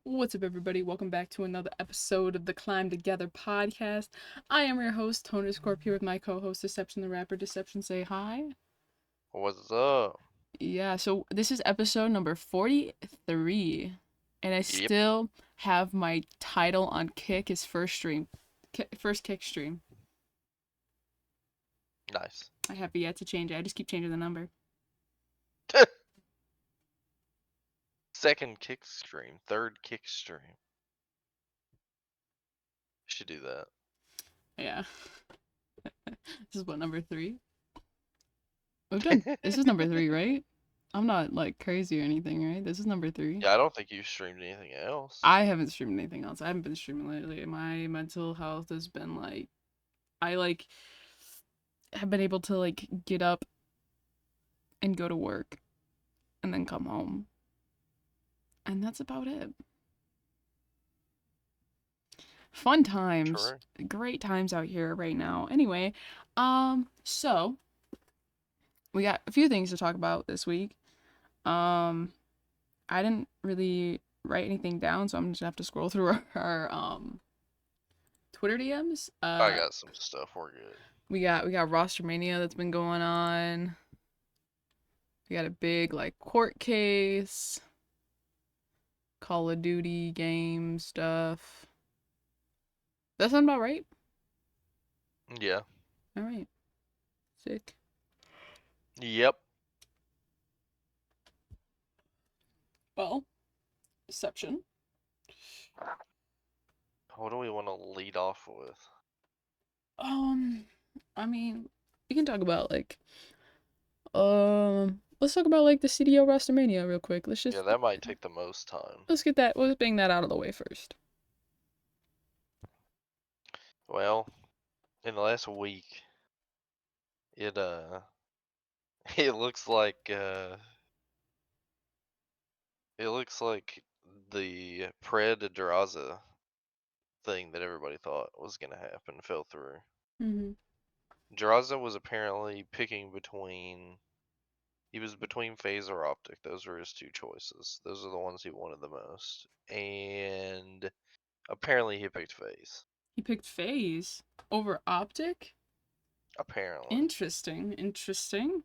What's up, everybody? Welcome back to another episode of the Climb Together podcast. I am your host, Tony Scorp, here with my co-host, Deception the Rapper. Deception, say hi. What's up? Yeah, so this is episode number 43, and I Yep. still have my title on Kick as first stream, first Kick stream. Nice. I have yet to change it. I just keep changing the number. Second kick stream. Third kick stream. Should do that. Yeah, this is what, number 3? We've done. This is number 3, right? I'm not like crazy or anything, right? This is number 3. Yeah, I don't think you streamed anything else. I haven't streamed anything else. I haven't been streaming lately. My mental health has been like, I like have been able to like get up and go to work and then come home. And that's about it. Fun times. True. Great times out here right now. Anyway, so we got a few things to talk about this week. Um I didn't really write anything down, so I'm just gonna have to scroll through our Twitter DMs. I got some stuff. We're good. We got roster mania that's been going on. We got a big like court case, Call of Duty game stuff. That sound about right? Yeah. All right. Sick. Yep. Well, Deception. What do we want to lead off with? Um, I mean, we can talk about like let's talk about like the CDO roster mania real quick. Yeah, that might take the most time. Let's bang that out of the way first. Well, in the last week, it it looks like the Pred Draza thing that everybody thought was gonna happen fell through. Mm-hmm. Draza was apparently picking he was between Phase or Optic. Those were his two choices. Those are the ones he wanted the most. And apparently he picked Phase. He picked Phase over Optic. Apparently. Interesting. Interesting.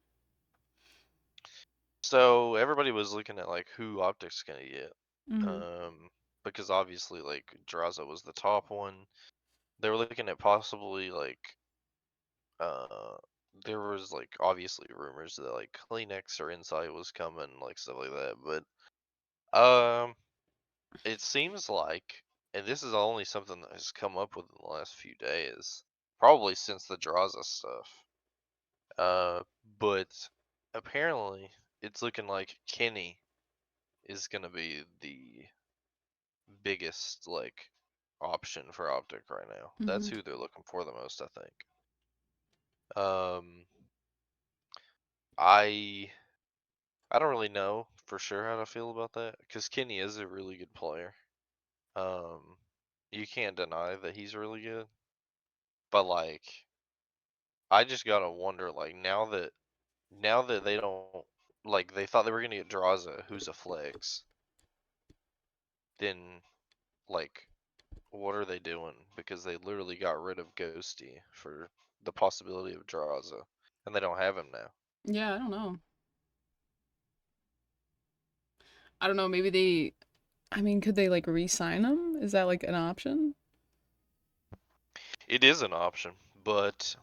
So everybody was looking at like who Optic's gonna get. Mm-hmm. Because obviously like Draza was the top one. They were looking at possibly like uh there was like obviously rumors that like Kleenex or Insight was coming, like stuff like that. But it seems like, and this is only something that has come up within the last few days, probably since the Draza stuff. Uh, but apparently it's looking like Kenny is gonna be the biggest like option for Optic right now. That's Mm-hmm. who they're looking for the most, I think. Um, I I don't really know for sure how to feel about that because Kenny is a really good player. Um, you can't deny that he's really good. But like, I just gotta wonder, like, now that they don't like they thought they were gonna get Draza, who's a flex, then like, what are they doing? Because they literally got rid of Ghosty for the possibility of Draza, and they don't have him now. Yeah, I don't know. I don't know. Maybe they. I mean, could they like re-sign him? Is that like an option? It is an option, but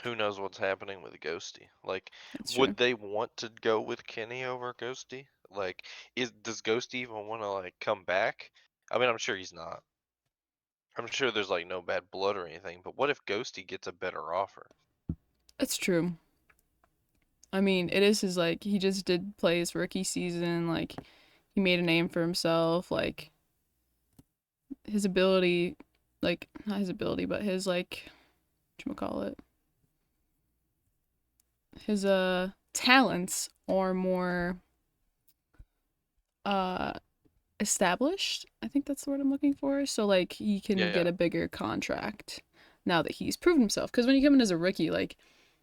who knows what's happening with Ghosty? Like, That's true. would they want to go with Kenny over Ghosty? Like, does Ghosty even want to like come back? I mean, I'm sure he's not. I'm sure there's like no bad blood or anything, but what if Ghosty gets a better offer? That's true. I mean, it is his like he just did play his rookie season. Like he made a name for himself. Like his ability, like not his ability, but his like, call it, his talents are more uh established. I think that's the word I'm looking for. So like he can Yeah, get a bigger contract now that he's proven himself. Because when you come in as a rookie, like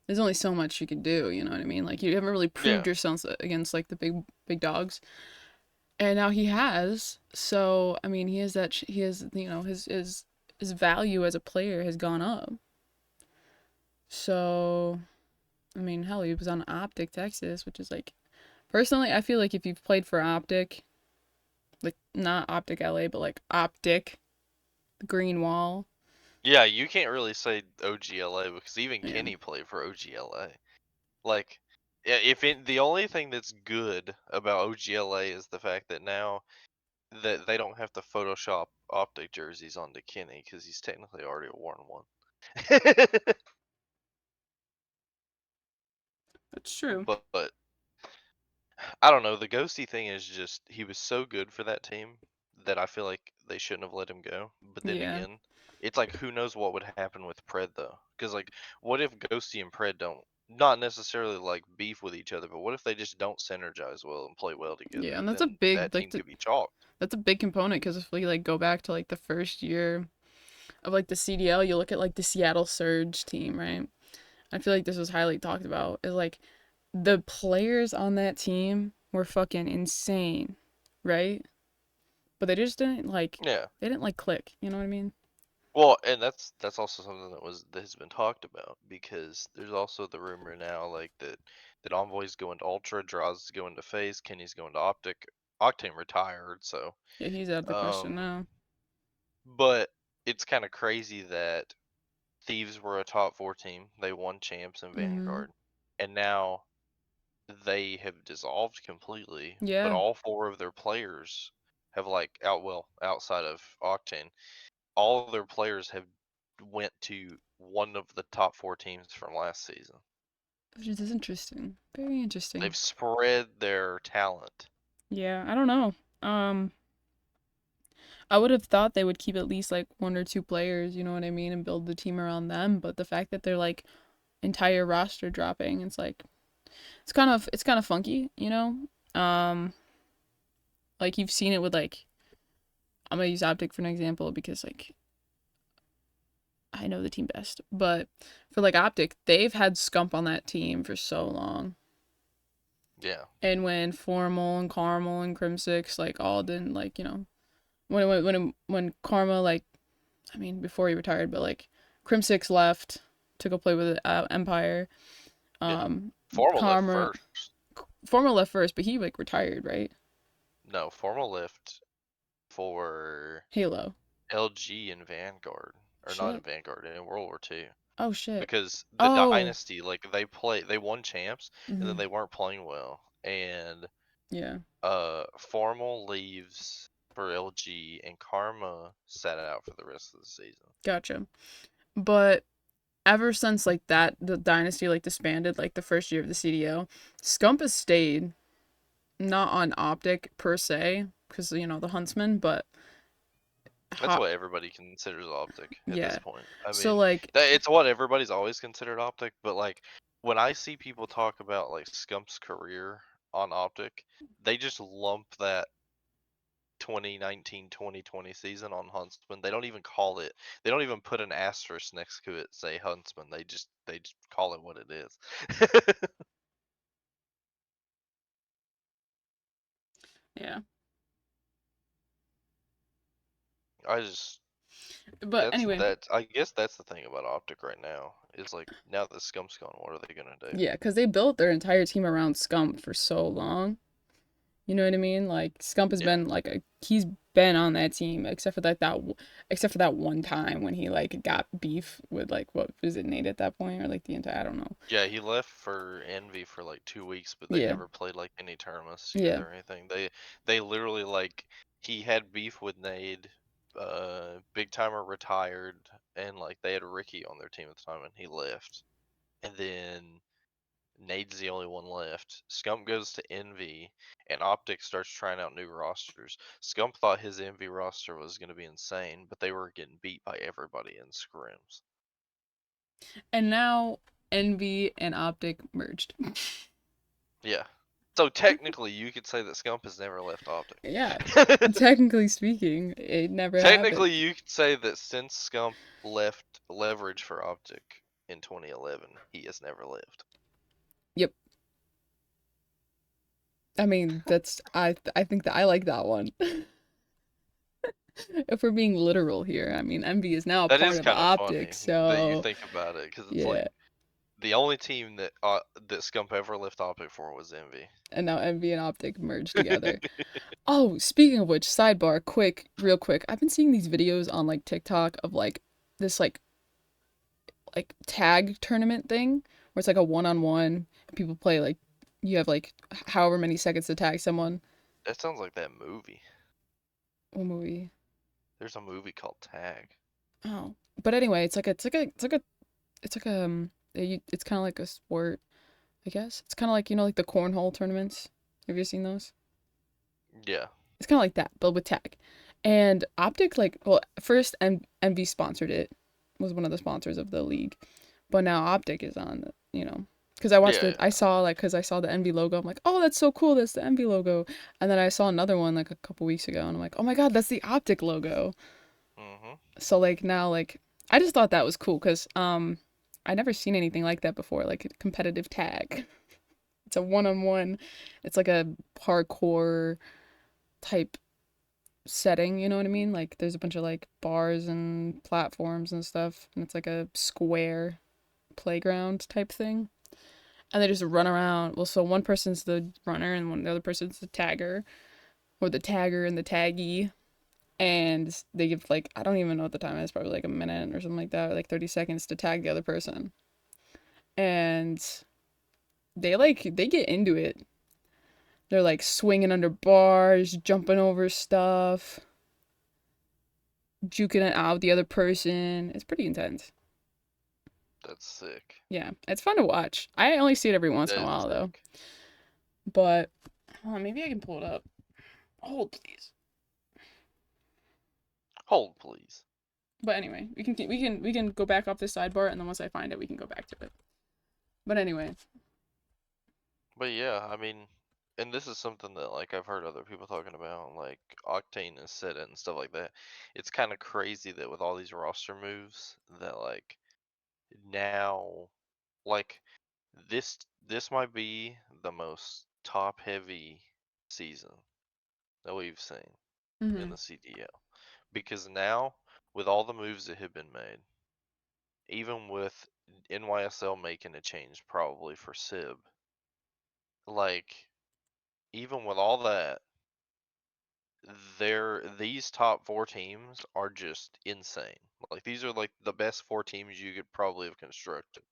there's only so much you can do. You know what I mean? Like you haven't really yeah, proved yourself against like the big dogs. And now he has. So I mean, he has that. He has, you know, his value as a player has gone up. So I mean, hell, he was on Optic Texas, which is like, personally, I feel like if you've played for Optic, like not Optic LA, but like Optic, the Green Wall. Yeah, you can't really say OGLA because even Yeah, Kenny played for OGLA. Like, if the only thing that's good about OGLA is the fact that now that they don't have to Photoshop Optic jerseys onto Kenny because he's technically already worn one. that's true. But I don't know. The Ghosty thing is just he was so good for that team that I feel like they shouldn't have let him go. But then Yeah, again, it's like who knows what would happen with Pred though? Because like, what if Ghosty and Pred don't not necessarily like beef with each other, but what if they just don't synergize well and play well yeah, together? and that's a Then big that team could be chalked. that's a big component because if we like go back to like the first year of like the CDL, you look at like the Seattle Surge team, right? I feel like this was highly talked about. Is like the players on that team were fucking insane, right? But Yeah. they didn't like click. You know what I mean? Well, and that's also something that has been talked about because there's also the rumor now like that Envoy's going to Ultra, Draws is going to Phase, Kenny's going to Optic, Octane retired, so Yeah, he's out of the question um now. but it's kind of crazy that Thieves were a top 4 team. They won champs in Mhm. Vanguard. And now they have dissolved completely, but Yeah. all 4 of their players have like outside of Octane, all of their players have went to one of the top 4 teams from last season. Which is interesting. Very interesting. They've spread their talent. Yeah, I don't know. Um, I would have thought they would keep at least like one or two players, you know what I mean, and build the team around them. But the fact that they're like entire roster dropping, it's like it's kind of funky, you know. Um, like you've seen it with like I'm gonna use Optic for an example because like I know the team best, but for like Optic, they've had Scump on that team for so long. Yeah. And when Formal and Carmel and Crimsix like all didn't like, you know, when Karma like I mean before he retired, but like Crimsix left to go play with Empire. Yeah. Um, Formal left Karma first. Formal left first, but he like retired, right? No, Formal left for Halo. LG in Vanguard, or not in Shit. Vanguard, in World War II. Oh shit. Because the Oh. dynasty, like they won champs, and then Mhm. they weren't playing well, and Yeah. Formal leaves for LG, and Karma sat out for the rest of the season. Gotcha. But ever since like that the dynasty like disbanded like the first year of the CDO, Scump has stayed not on Optic per se because you know the Huntsman, but That's hot. what everybody considers Optic at this Yeah. point. I So mean, like it's what everybody's always considered Optic, but like when I see people talk about like Scump's career on Optic, they just lump that 2019-2020 season on Huntsman. They don't even call it. They don't even put an asterisk next to it say Huntsman. They just call it what it is. yeah. I just But anyway, I guess that's the thing about Optic right now is like now that Scump's gone, what are they gonna do? yeah, because they built their entire team around Scump for so long. You know what I mean? Like Scump has Yeah. been like he's been on that team except for except for that one time when he like got beef with like what was it Nate at that point or like the entire I don't know. Yeah, he left for Envy for like 2 weeks, but they Yeah. never played like any tournaments Yeah. together or anything. They literally like he had beef with Nade, Big Timer retired, and like they had Ricky on their team at the time, and he left. And then Nade's the only one left. Scump goes to Envy, and Optic starts trying out new rosters. Scump thought his Envy roster was going to be insane, but they were getting beat by everybody in scrims. And now Envy and Optic merged. Yeah. So technically, you could say that Scump has never left Optic. Yeah. Technically speaking, it never happened. Technically, you could say that since Scump left Leverage for Optic in 2011, he has never left. Yep. I mean, I think that I like that one. If we're being literal here, I mean, Envy is now a That part is of kind of Optic, funny that you so think about it, because it's yeah. like the only team that Scump ever left Optic for was Envy. And now Envy and Optic merged together. Oh, speaking of which, sidebar, quick, real quick. I've been seeing these videos on like TikTok of like this like tag tournament thing where it's like a one-on-one. People play like you have like however many seconds to tag someone. That sounds like that movie. What movie? There's a movie called Tag. Oh, but anyway, it's like it's kind of like a sport, I guess. It's kind of like like the cornhole tournaments. Have you seen those? Yeah, It's kind of like that, but with tag. And Optic, like, well, first MV sponsored it, was one of the sponsors of the league, but now Optic is on, because I watched yeah, it. I yeah. saw like, because I saw the MV logo. I'm like, oh, that's so cool. That's the MV logo. And then I saw another one like a couple weeks ago, and I'm like, oh my god, that's the Optic logo. Mhm. So like now like I just thought that was cool because I never seen anything like that before, like a competitive tag. It's a one-on-one. It's like a parkour type setting, you know what I mean? Like there's a bunch of like bars and platforms and stuff, and it's like a square playground type thing. And they just run around. Well, so one person's the runner and the other person's the tagger, or the tagger and the taggy. And they give like I don't even know what the time is, probably like a minute or something like that, like 30 seconds to tag the other person. And they get into it. They're like swinging under bars, jumping over stuff, juking it out the other person. It's pretty intense. That's sick. Yeah, it's fun to watch. I only see it every once That in a is while though. sick. But maybe I can pull it up. Hold please. Hold, please. But anyway, we can go back off this sidebar, and then once I find it, we can go back to it. But anyway. But yeah, I mean, and this is something that like I've heard other people talking about, like Octane and Sit and stuff like that. It's kind of crazy that with all these roster moves, that like now, like this might be the most top heavy season that we've seen in Mhm. the CDL, because now with all the moves that have been made, even with NYSL making a change probably for Sib, like even with all that, these top four teams are just insane. Like these are like the best four teams you could probably have constructed.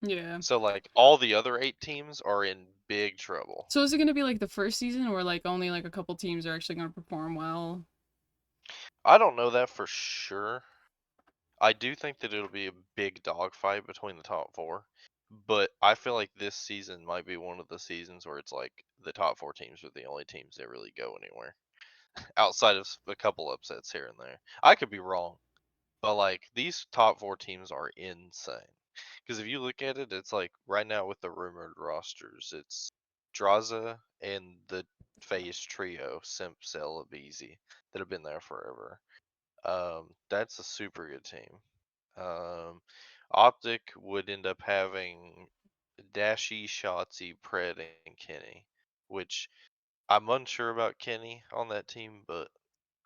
Yeah. So like all the other eight teams are in big trouble. So is it gonna be like the first season where like only like a couple teams are actually gonna perform well? I don't know that for sure. I do think that it'll be a big dogfight between the top four, but I feel like this season might be one of the seasons where it's like the top four teams are the only teams that really go anywhere, outside of a couple upsets here and there. I could be wrong, but like these top four teams are insane. Because if you look at it, it's like right now with the rumored rosters, it's Draza and the Phase Trio, Simp, Cell, Abeezy, that have been there forever. That's a super good team. Um, Optic would end up having Dashi, Shotzi, Pred, and Kenny, which I'm unsure about Kenny on that team, but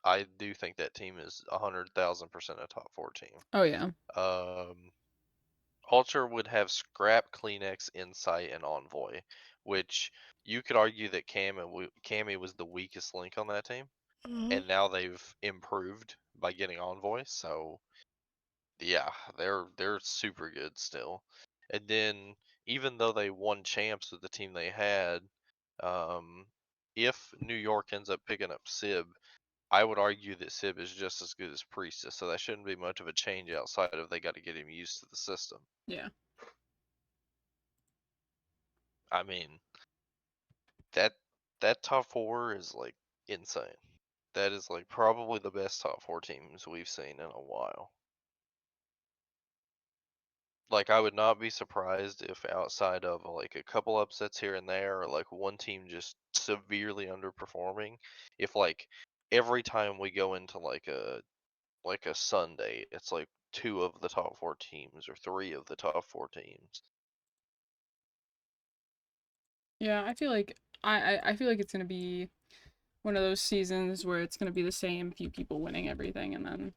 I do think that team is 100,000% a top four team. Oh yeah. Um, Ultra would have Scrap, Kleenex, Insight, and Envoy, which you could argue that Cammy was the weakest link on that team, and now they've improved by getting Envoy. So yeah, they're super good still. And then even though they won champs with the team they had, um, if New York ends up picking up Sib, I would argue that Sib is just as good as Priestess, so that shouldn't be much of a change outside of they got to get him used to the system. Yeah. I mean, that that top four is like insane. That is like probably the best top four teams we've seen in a while. Like I would not be surprised if outside of like a couple upsets here and there, or like one team just severely underperforming, if like every time we go into like a Sunday, it's like two of the top four teams or three of the top four teams. Yeah, I feel like I feel like it's gonna be one of those seasons where it's gonna be the same few people winning everything, and then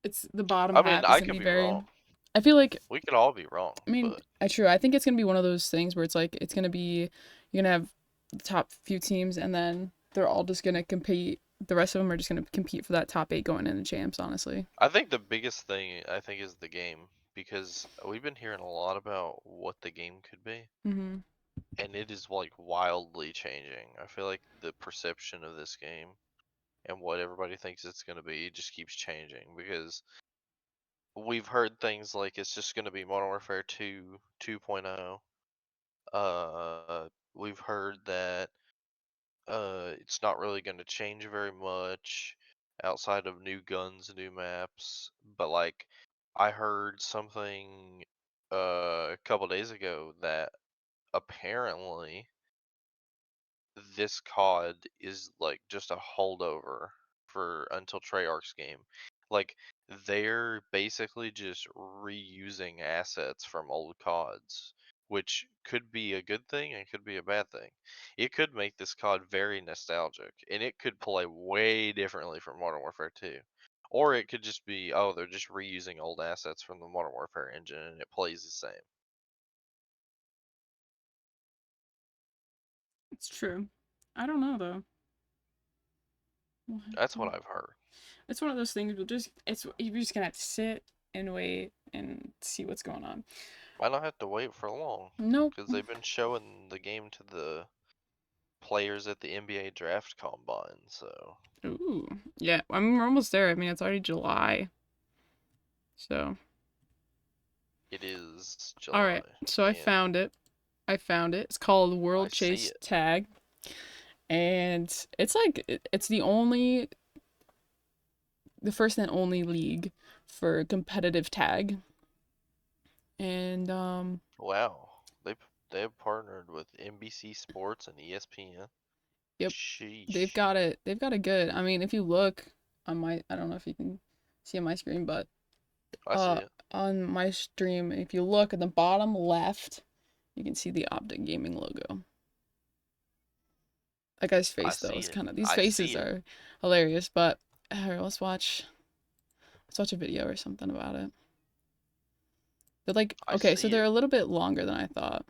it's the bottom I mean, half is I gonna could be be very. wrong. I feel like We could all be wrong, I mean, but true. I think it's gonna be one of those things where it's like it's gonna be you're gonna have the top few teams, and then they're all just gonna compete. The rest of them are just gonna compete for that top eight going into champs. Honestly. I think the biggest thing I think is the game because we've been hearing a lot about what the game could be, Mm-hmm. and it is like wildly changing. I feel like the perception of this game and what everybody thinks it's going to be just keeps changing because we've heard things like it's just going to be Modern Warfare 2 2.0. We've heard that it's not really going to change very much outside of new guns, new maps. But like, I heard something a couple days ago that apparently this COD is like just a holdover for until Treyarch's game. Like they're basically just reusing assets from old CODs, which could be a good thing and could be a bad thing. It could make this COD very nostalgic, and it could play way differently from Modern Warfare 2. Or it could just be, oh, they're just reusing old assets from the Modern Warfare engine and it plays the same. It's true. I don't know though. That's what I've heard. It's one of those things. We'll just it's you're just gonna have to sit and wait and see what's going on. I don't have to wait for long Nope. because they've been showing the game to the players at the NBA draft combine, so Ooh. Yeah. I mean, we're almost there. I mean, it's already July. So. it is All July. right. So I And found it. I found it. It's called I World see Chase it. Tag, and it's like it's the first and only league for competitive tag, and Wow. They have partnered with NBC Sports and ESPN. yep, Sheesh. they've got it good. I mean, if you look on my, I don't know if you can see on my screen, but I see uh it. on my stream, if you look at the bottom left, you can see the Optic Gaming logo. That guy's I face though see is it. kind of, these I faces see it. are hilarious. But here, let's watch a video or something about it. They're like, I okay, so see they're it. a little bit longer than I thought.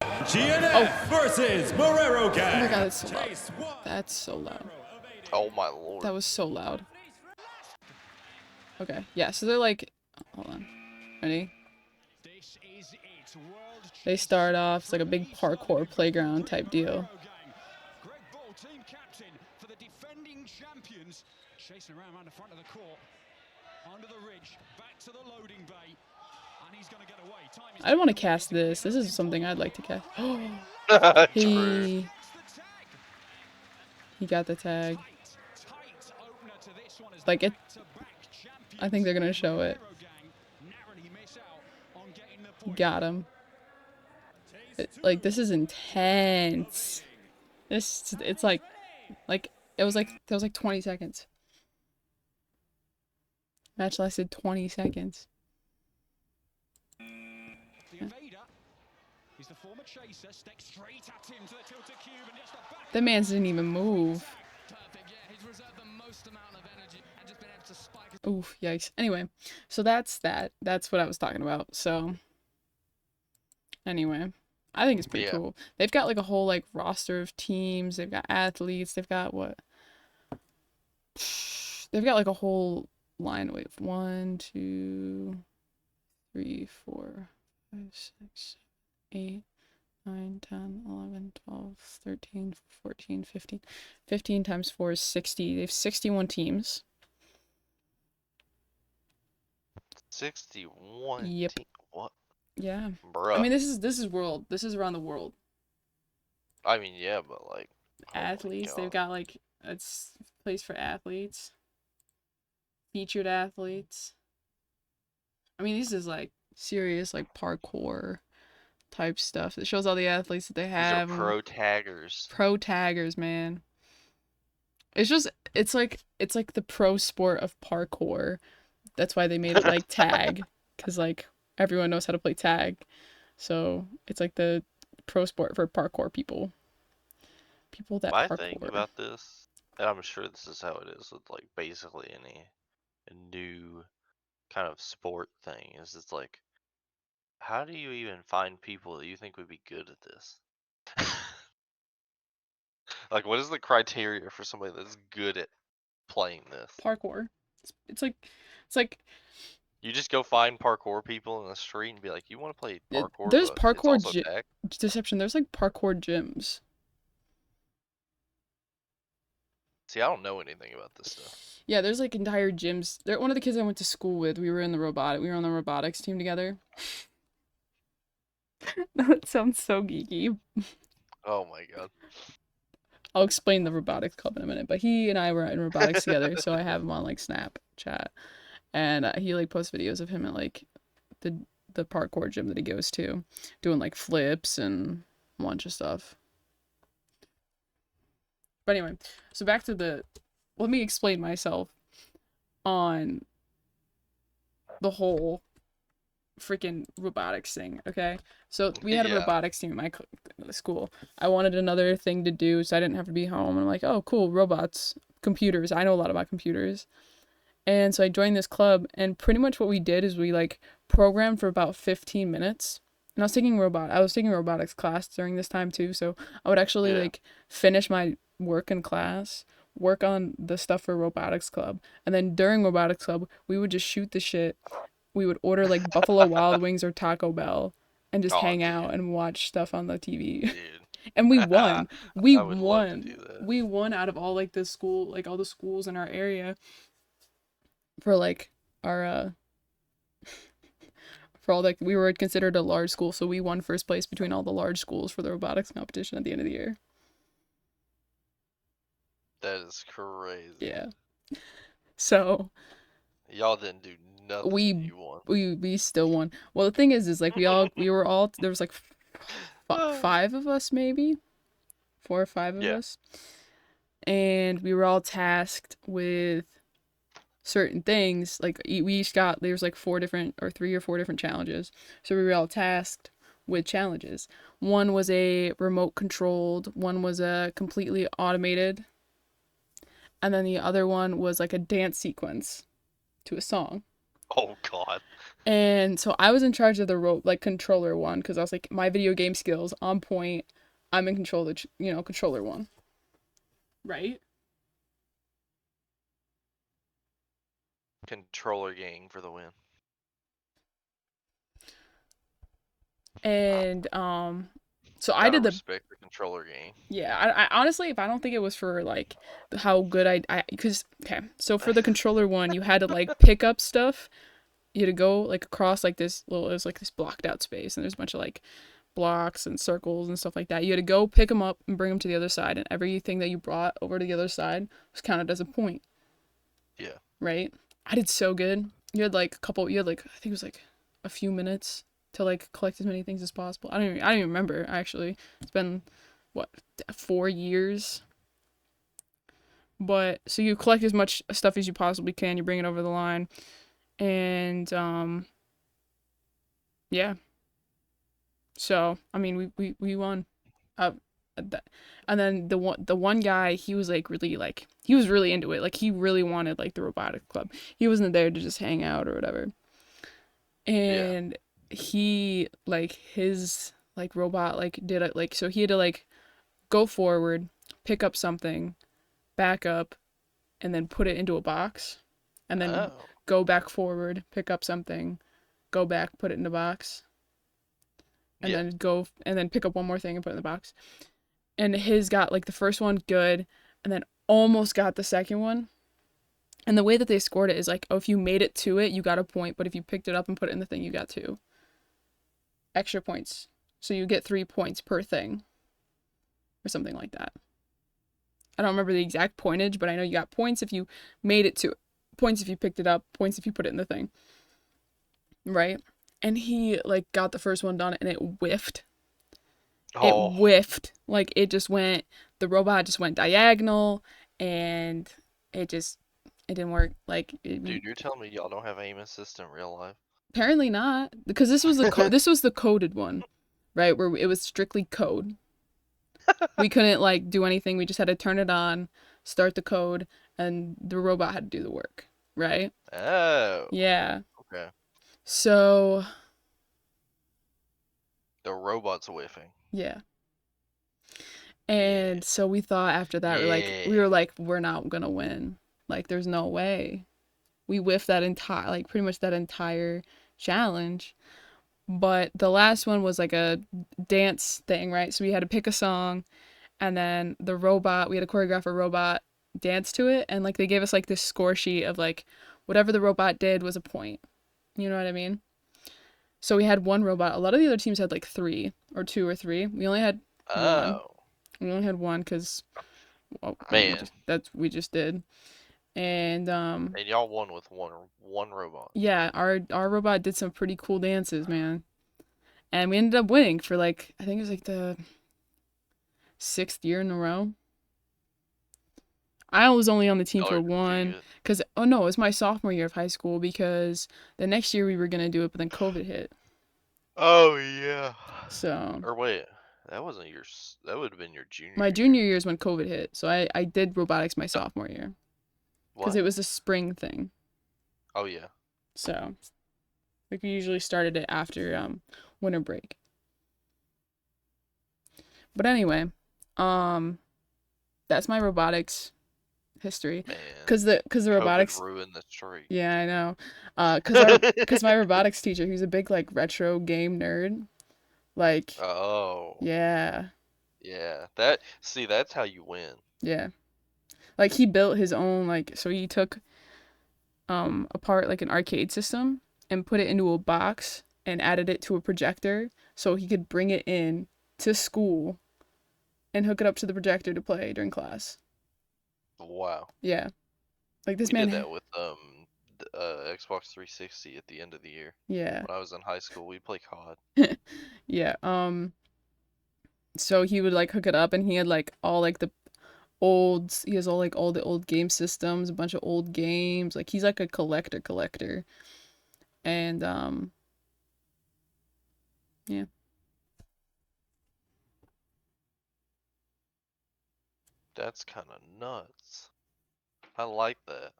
Oh, GNF versus Marrero oh my Gang. God, that's so loud. Chase one. That's so loud. Oh my lord. That was so loud. Okay, yeah, so they're like, hold on, ready? They start off, it's like a big parkour playground type deal. Greg Bull, team captain for the defending champions, chasing around the front of the court, under the ridge, back to the loading bay, and he's going to get away. I want to cast this. This is something I'd like to cast. Oh, True. he he got the tag. Like it, I think they're gonna show it. Got him. Like this is intense. It's like it was like 20 seconds. Match lasted 20 seconds. The man didn't even move. Oof, yikes. Anyway, so that's that. That's what I was talking about. So anyway, I think it's pretty Yeah. cool. They've got like a whole like roster of teams. They've got athletes. They've got what? They've got like a whole line. Wait, 1, 2, 3, 4, 5, 6, 8, 9, 10, 11, 12, 13, 14, 15. 15 times 4 is 60. They have 61 teams. 61 Yep. team. What? Yeah. I Bruh. mean, this is world. This is around the world. I mean, yeah, but like, oh my Athletes. They've god. got like it's a place for athletes, featured athletes. I mean, this is like serious like parkour type stuff. It shows all the athletes that they These are have and pro taggers. pro taggers, man. It's just it's like the pro sport of parkour. That's why they made it like tag, cuz like everyone knows how to play tag. So, it's like the pro sport for parkour people. People that My thing parkour. about this, and I'm sure this is how it is with like basically any new kind of sport thing, is it's like, how do you even find people that you think would be good at this? Like, what is the criteria for somebody that's good at playing this? Parkour. It's like You just go find parkour people in the street and be like, you want to play parkour, there's but it's parkour also tech? deception. There's like parkour gyms. See, I don't know anything about this stuff. Yeah, there's like entire gyms. There, one of the kids I went to school with, we were on the robotics team together. That sounds so geeky. Oh my god. I'll explain the robotics club in a minute, but he and I were in robotics together, so I have him on like Snapchat, and he like posts videos of him at like the the parkour gym that he goes to, doing like flips and a bunch of stuff. But anyway, so back to let me explain myself on the whole freaking robotics thing, okay? So we had a Yeah. robotics team at my school. I wanted another thing to do so I didn't have to be home. And I'm like, oh, cool, robots, computers. I know a lot about computers. And so I joined this club, and pretty much what we did is we like programmed for about 15 minutes. And I was taking robotics class during this time too, so I would actually Yeah. like finish my work in class, work on the stuff for robotics club, and then during robotics club, we would just shoot the shit. We would order like Buffalo Wild Wings or Taco Bell and just Oh, hang dude. out and watch stuff on the TV. Dude. And we won. We I would love to do won. that. We won out of all like the school, like all the schools in our area for like our for all like we were considered a large school, so we won first place between all the large schools for the robotics competition at the end of the year. That is crazy. Yeah. So Y'all didn't do nothing. we You won. we still won. Well, the thing is like we were all there was like five of us maybe, 4 or 5 of Yeah. us, and we were all tasked with certain things. Like we each got there was like 3 or 4 different challenges, so we were all tasked with challenges. One was a remote controlled, one was a completely automated, and then the other one was like a dance sequence to a song. Oh god. And so I was in charge of the like controller one because I was like my video game skills on point. I'm in control of the controller one. Right? Controller gang for the win. And so I Gotta did the respect the controller gang. yeah, I honestly, if I don't think it was for like how good because okay, so for the controller one, you had to like pick up stuff. You had to go like across like it was like this blocked out space, and there's a bunch of like blocks and circles and stuff like that. You had to go pick them up and bring them to the other side, and everything that you brought over to the other side was counted as a point. Yeah. Right? I did so good. You had like I think it was like a few minutes to like collect as many things as possible. I don't even remember actually. It's been what 4 years. But so you collect as much stuff as you possibly can, you bring it over the line, and yeah. So, I mean, we won. Uh and then the one guy, he was like he was really into it. Like he really wanted like the robotic club. He wasn't there to just hang out or whatever. And he like his like robot like did it like so he had to like go forward, pick up something, back up, and then put it into a box, and then Oh. go back forward, pick up something, go back, put it in the box, and then pick up one more thing and put it in the box. And his got like the first one good, and then almost got the second one. And the way that they scored it is like, oh, if you made it to it, you got a point, but if you picked it up and put it in the thing, you got 2 extra points. So you get 3 points per thing, or something like that. I don't remember the exact pointage, but I know you got points if you made it to it, points if you picked it up, points if you put it in the thing. Right? And he like got the first one done and it whiffed. It whiffed. Like it just went, the robot just went diagonal, and it didn't work. Like Dude, you're telling me y'all don't have aim assist in real life? apparently not, because this was the coded one. right? Where it was strictly code. We couldn't like do anything. We just had to turn it on, start the code, and the robot had to do the work, right? Oh, Yeah. okay. So, The robot's whiffing. yeah. Yeah. And so we thought after that we Yeah. were like we're not going to win. Like there's no way. We whiffed that entire like pretty much that entire challenge. But the last one was like a dance thing, right? So we had to pick a song and then the robot, we had to choreograph a robot dance to it and like they gave us like this score sheet of like whatever the robot did was a point. You know what I mean? So we had one robot. A lot of the other teams had like three or two or three. We only had one. Oh, We only had one because well, I mean man. just we just did. And And y'all won with one robot. yeah, our robot did some pretty cool dances, man. And we ended up winning for like I think it was like the 6th year in a row. I was only on the team Y'all for are too one good. because oh no, it was my sophomore year of high school because the next year we were gonna do it, but then COVID hit. Oh yeah. So Or wait, that wasn't that would have been your my junior year. junior year is when COVID hit. So I did robotics my No, sophomore year because what? it was a spring thing. Oh yeah. So like we usually started it after winter break. But anyway, um that's my robotics history. Man, Cause the COVID robotics ruined the streak. yeah, I know. Cause my robotics teacher, he's a big like retro game nerd. Like, Oh, yeah, yeah. That's how you win. yeah. Like he built his own like so he took apart like an arcade system and put it into a box and added it to a projector so he could bring it in to school and hook it up to the projector to play during class. Wow. Yeah. Like this We did man that with Xbox 360 at the end of the year. yeah. When I was in high school, we play COD. Yeah. So he would like hook it up and he had like all like the old he has all the old game systems, a bunch of old games. Like he's like a collector. And yeah. That's kind of nuts. I like that.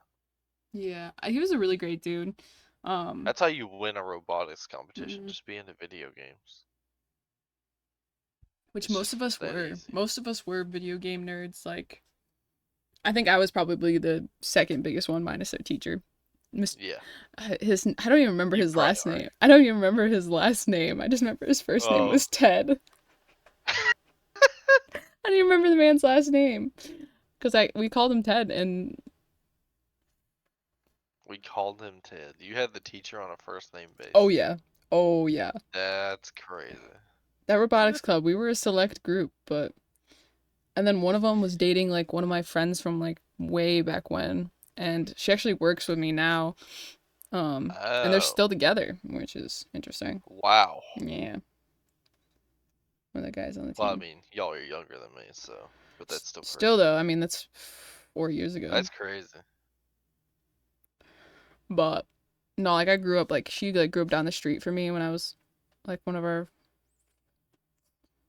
Yeah. He was a really great dude. Um That's how you win a robotics competition. mm, Just be into video games. which It's most just of us that were. easy. Most of us were video game nerds. Like I think I was probably the second biggest one minus our teacher. Yeah, His I don't even remember you his probably last are. name. I don't even remember his last name. I just remember his first name Oh, was Ted. I don't even remember the man's last name because I we called him Ted and we called him Ted. You had the teacher on a first name oh basis. yeah. Oh yeah. That's crazy. That robotics club, we were a select group, but and then one of them was dating like one of my friends from like way back when, and she actually works with me now. And they're Oh, still together, which is interesting. wow. Yeah, one of the guys on the Well, I team. mean, y'all are younger than me, so, but that's still Still crazy. though, I mean that's 4 years ago. That's crazy. But no, like I grew up like she like grew up down the street from me when I was like one of our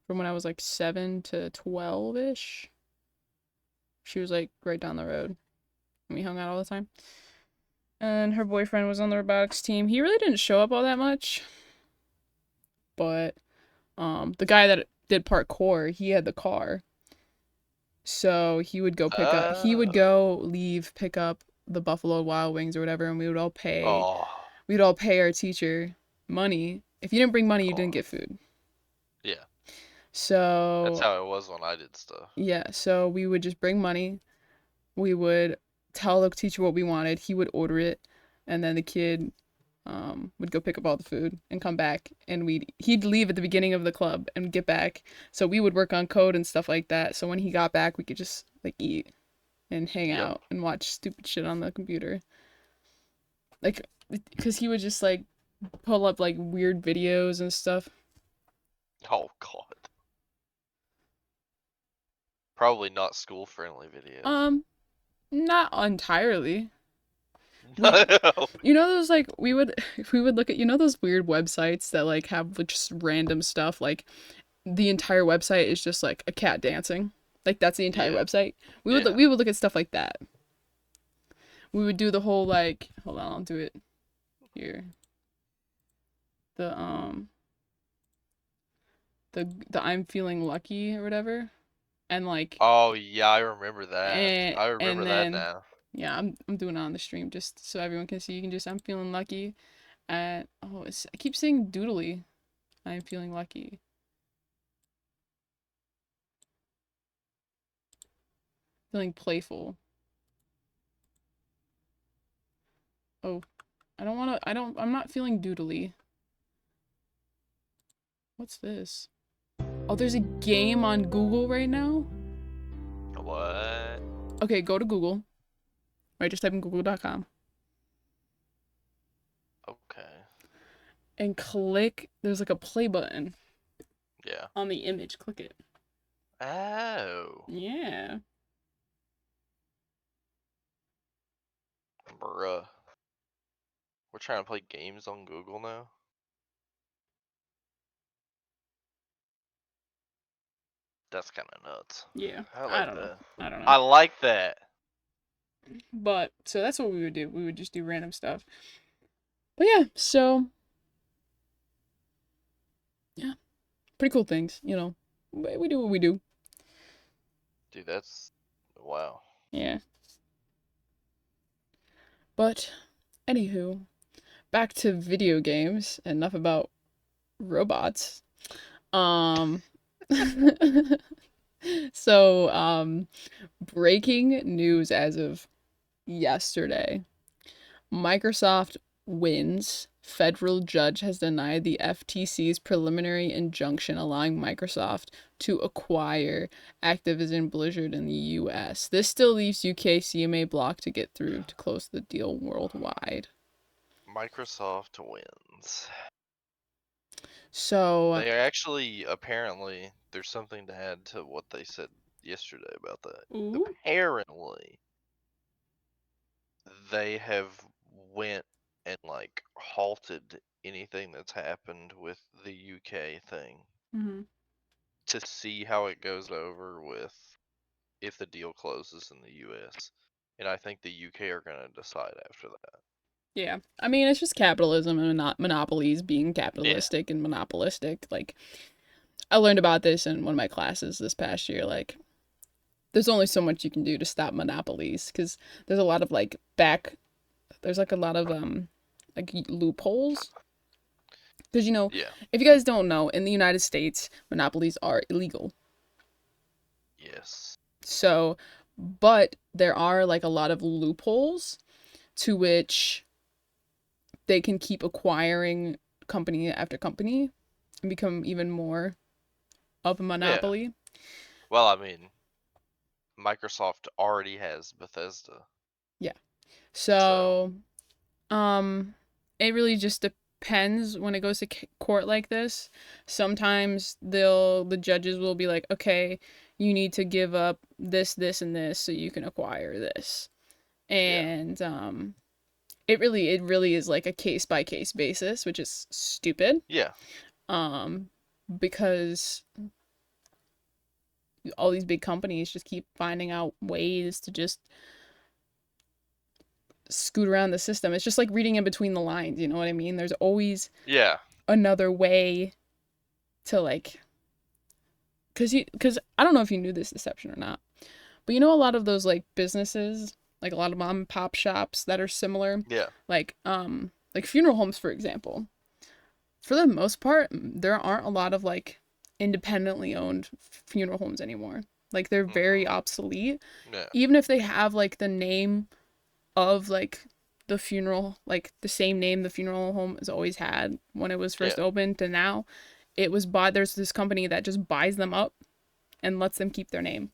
from when I was like 7 to 12 ish. She was like right down the road. And we hung out all the time. And her boyfriend was on the robotics team. He really didn't show up all that much, but the guy that did parkour, he had the car. So he would Oh, go leave pick up the Buffalo Wild Wings or whatever and oh, we'd all pay our teacher money. If you didn't bring money, you oh, didn't get food. yeah. That's So, how it was when I did stuff. yeah, so we would just bring money. We would tell the teacher what we wanted. He would order it, and then the kid would go pick up all the food and come back, and he'd leave at the beginning of the club and get back. So we would work on code and stuff like that. So when he got back, we could just like eat and hang Yep. out and watch stupid shit on the computer. Like, because he would just like pull up like weird videos and stuff. Oh, God. Probably not school friendly videos. Um, not entirely. we those like we would look at those weird websites that like have like, just random stuff like the entire website is just like a cat dancing. Like that's the entire Yeah, website. yeah. We would look at stuff like that. We would do the whole like hold on, I'll do it here. The the I'm feeling lucky or whatever. And like Oh yeah, I remember that. and I remember that then now. yeah, I'm doing it on the stream just so everyone can see. You can just I'm feeling lucky. And I keep saying doodly. I'm feeling lucky. Feeling playful. Oh, I'm not feeling doodly. What's this? Oh, there's a game on Google right now? What? Okay, go to Google. Right, just type in google.com. Okay. And click, there's like a play button Yeah. on the image. Click it. Oh. Yeah. Bruh. We're trying to play games on Google now? That's kind of nuts. Yeah. I I like don't know. that. I don't know. I like that. But, so that's what we would do. We would just do random stuff. But yeah, so. Yeah. Pretty cool things, you know. We do what we do. Dude, that's... Wow. Yeah. But, anywho, back to video games. Enough about robots. Um. So, breaking news as of yesterday. Microsoft wins. Federal judge has denied the FTC's preliminary injunction allowing Microsoft to acquire Activision Blizzard in the US. This still leaves UK CMA block to get through to close the deal worldwide. Microsoft wins. So, They actually, apparently, there's something to add to what they said yesterday about that. ooh. Apparently, they have went and like halted anything that's happened with the UK thing Mm-hmm. to see how it goes over with if the deal closes in the US. And I think the UK are going to decide after that. Yeah. I mean, it's just capitalism and not monopolies being Yeah. capitalistic and monopolistic. Like, I learned about this in one of my classes this past year. Like, there's only so much you can do to stop monopolies because there's a lot of like there's like a lot of like loopholes because Yeah. if you guys don't know, in the United States monopolies are illegal. Yes. So but there are like a lot of loopholes to which they can keep acquiring company after company and become even more of a Yeah. monopoly. Well, I mean, Microsoft already has Bethesda. Yeah. So, So it really just depends when it goes to court like this. Sometimes the judges will be like, okay, you need to give up this and this so you can acquire this. yeah. And it really is like a case by case basis, which is stupid. Yeah. um because all these big companies just keep finding out ways to just scoot around the system. It's just like reading in between the lines, you know what I mean? There's always Yeah. another way to like cuz I don't know if you knew this deception or not. But a lot of those like businesses, like a lot of mom and pop shops that are similar, Yeah. like funeral homes for example. For the most part, there aren't a lot of like independently owned funeral homes anymore. Like they're very Mhm. obsolete. Yeah. Even if they have like the name of like the funeral, like the same name the funeral home has always had when it was first Yeah. opened to now, it was bought. There's this company that just buys them up and lets them keep their name,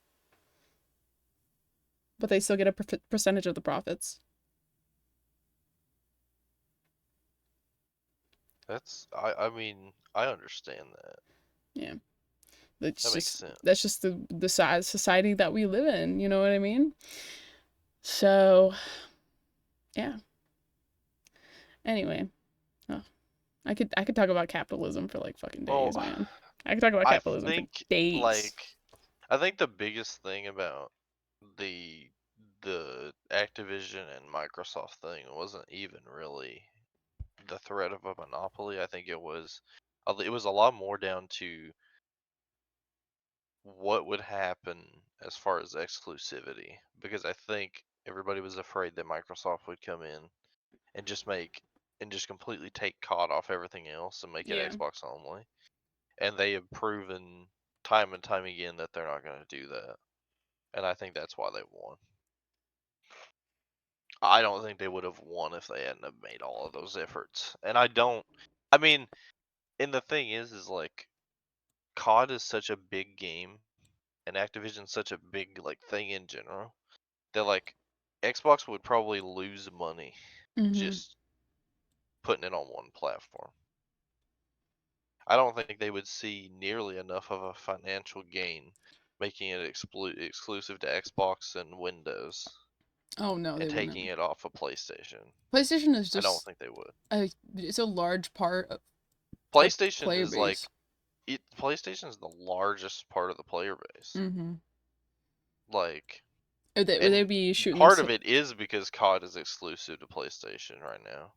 but they still get a percentage of the profits. I mean, I understand that. Yeah, That makes sense. that's just the size society that we live in. You know what I mean? So, yeah. Anyway, oh, I could talk about capitalism for like fucking Well, days, man. I could talk about I capitalism for think days. like I think the biggest thing about the the Activision and Microsoft thing wasn't even really the threat of a monopoly. I think it was a lot more down to what would happen as far as exclusivity, because I think everybody was afraid that Microsoft would come in and just completely take COD off everything else and make it Yeah. Xbox only. And they have proven time and time again that they're not going to do that. And I think that's why they won. I don't think they would have won if they hadn't have made all of those efforts. And I mean, and the thing is like COD is such a big game and Activision's such a big like thing in general that like Xbox would probably lose money Mhm. just putting it on one platform. I don't think they would see nearly enough of a financial gain making it exclusive to Xbox and Windows Oh no, and they taking wouldn't. it off of PlayStation. PlayStation is I don't just think they would. it's a large part of the PlayStation player is base. like PlayStation is the largest part of the player base. Mhm. Like, Would they and be shooting part this? of it is because COD is exclusive to PlayStation right now.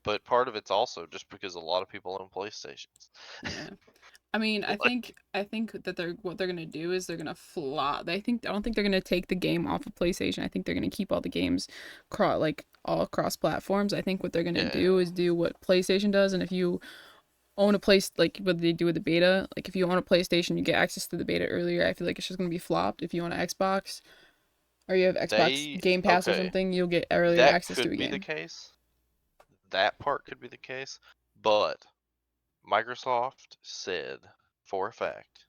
But part of it's also just because a lot of people own PlayStations. Yeah. I mean, I Like, think I think that they're gonna do is they're gonna flop. I don't think they're gonna take the game off of PlayStation. I think they're gonna keep all the games all across platforms. I think what they're gonna yeah, do is do what PlayStation does, and if you own a place like what they do with the beta, like if you own a PlayStation, you get access to the beta earlier. I feel like it's just gonna be flopped. If you own an Xbox or you have Xbox Game Pass or okay, something, you'll get earlier that access to a could be the game. case. That part could be the case. But Microsoft said for a fact,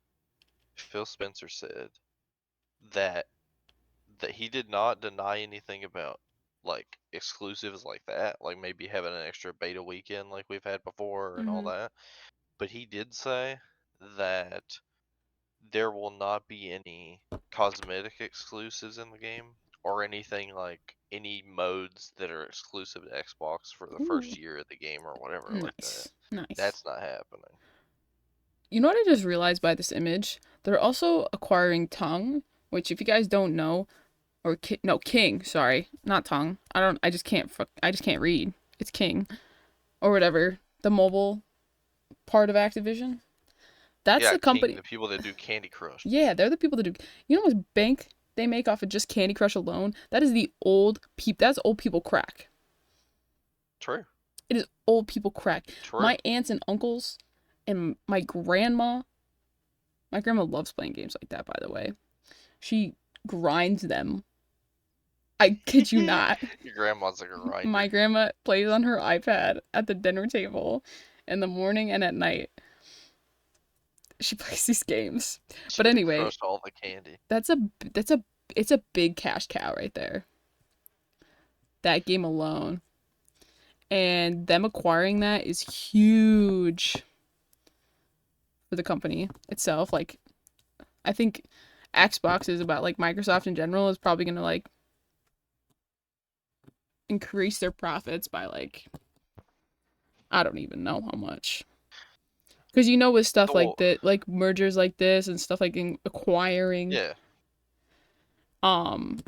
Phil Spencer said that he did not deny anything about like exclusives like that, like maybe having an extra beta weekend like we've had before and all Mhm. that. But he did say that there will not be any cosmetic exclusives in the game or anything like any modes that are exclusive to Xbox for the Ooh, first year of the game or whatever like that. nice, nice. That's not happening. You know what I just realized by this image? They're also acquiring Tongue, which if you guys don't know, or no King, sorry, not Tongue. I don't. I just can't read. It's King or whatever. The mobile part of Activision. That's Yeah, the King, company. the people that do Candy Crush. Yeah, they're the people that do. You know how much bank they make off of just Candy Crush alone? That is the old peep. That's old people crack. True. It is old people crack. True. My aunts and uncles, and my grandma. My grandma loves playing games like that. By the way, she grinds them. I kid you not. Your grandma's a My grinder. grandma plays on her iPad at the dinner table in the morning and at night. She plays these games. But She's anyway, crushed all the candy. that's a that's a it's a big cash cow right there. That game alone. And them acquiring that is huge for the company itself. Like I think Xbox is about like Microsoft in general is probably going to like increase their profits by like I don't even know how much. Because you know, with stuff like Well, that, like mergers like this and stuff like acquiring, yeah. um,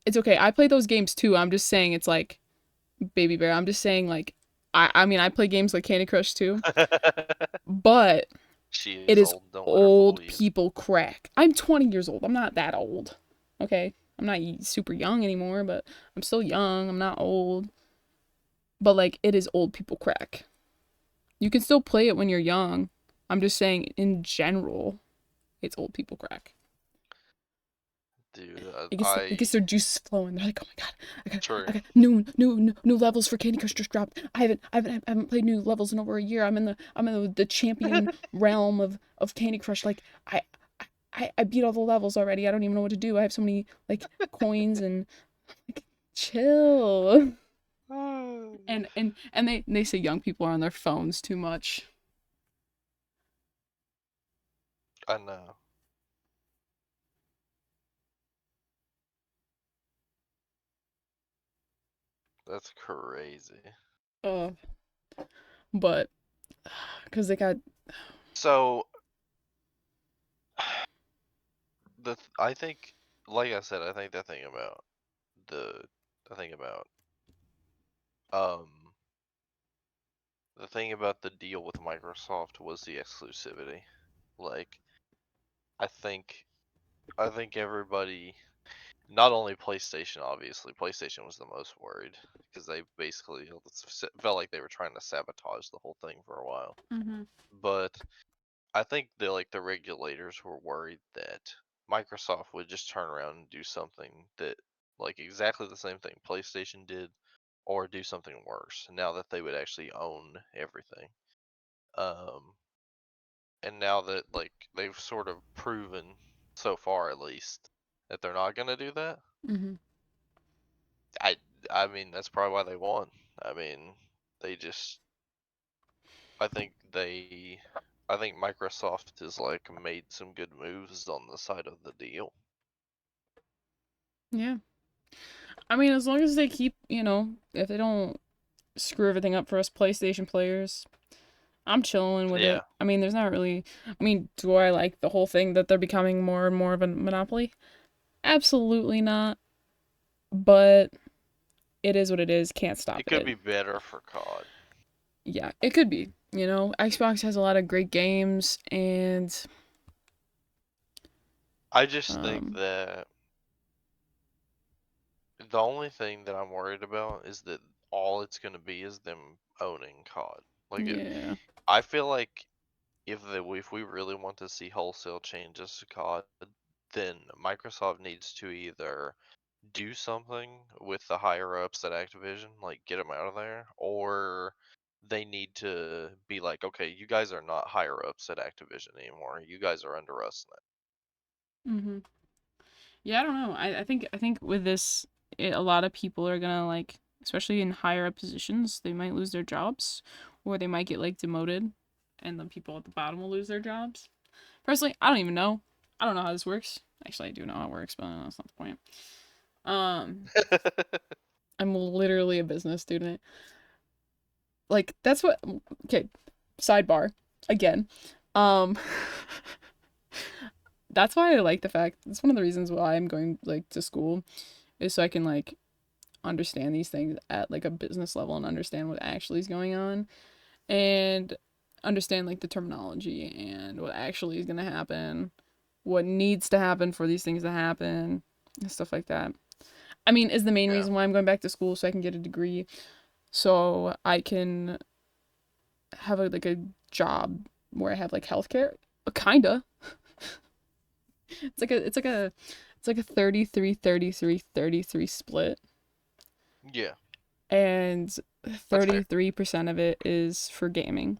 it's okay. I play those games too. I'm just saying it's like Baby Bear. I'm just saying like I mean I play games like Candy Crush too, but She it is is old. Don't let her old fool you. people crack. I'm 20 years old. I'm not that old. Okay, I'm not super young anymore, but I'm still young. I'm not old. But like it is old people crack. You can still play it when you're young. I'm just saying in general, it's old people crack. Dude, It gets their juices flowing. They're like, oh my god, I true. got new levels for Candy Crush just dropped. I haven't played new levels in over a year. I'm in the champion realm of Candy Crush. Like I beat all the levels already. I don't even know what to do. I have so many like coins and like chill. And they say young people are on their phones too much. I know. That's crazy. Uh, but because they got So I think, like I said, I think the the thing about um the thing about the deal with Microsoft was the exclusivity. Like, I think I think everybody, not only PlayStation, obviously, PlayStation was the most worried because they basically felt like they were trying to sabotage the whole thing for a while. mm-hmm. But I think the regulators were worried that Microsoft would just turn around and do something that, like, exactly the same thing PlayStation did, or do something worse. Now that they would actually own everything, um, and now that, like, they've sort of proven so far, at least, that they're not gonna do that. Mm-hmm. I I mean, that's probably why they won. I mean, they just I think they I think Microsoft has, like, made some good moves on the side of the deal. Yeah. I mean, as long as they keep, if they don't screw everything up for us PlayStation players, I'm chilling with Yeah, it. I mean, there's not really. I mean, do I like the whole thing that they're becoming more and more of a monopoly? Absolutely not. But it is what it is. Can't stop it could it. be better for COD. Yeah, it could be. Xbox has a lot of great games, and I just think um, that the only thing that I'm worried about is that all it's gonna be is them owning COD. Like, yeah. I feel like if we really want to see wholesale changes to COD, then Microsoft needs to either do something with the higher ups at Activision, like get them out of there, or they need to be like, okay, you guys are not higher ups at Activision anymore. You guys are under us Mm-hmm. Yeah, I don't know. I think with this, a lot of people are gonna like, especially in higher up positions, they might lose their jobs, or they might get like demoted, and the people at the bottom will lose their jobs. Personally, I don't even know. I don't know how this works. Actually, I do know how it works, but that's not the point. Um, now. I'm literally a business student. Like that's what. Okay, sidebar again. Um, that's why I like the fact. That's one of the reasons why I'm going like to school is so I can like understand these things at like a business level and understand what actually is going on and understand like the terminology and what actually is going to happen, what needs to happen for these things to happen, and stuff like that. I mean, is the main Yeah, reason why I'm going back to school so I can get a degree so I can have like a job where I have like healthcare. Kinda. It's like a 33 split, yeah, and that's fair. 33% of it is for gaming.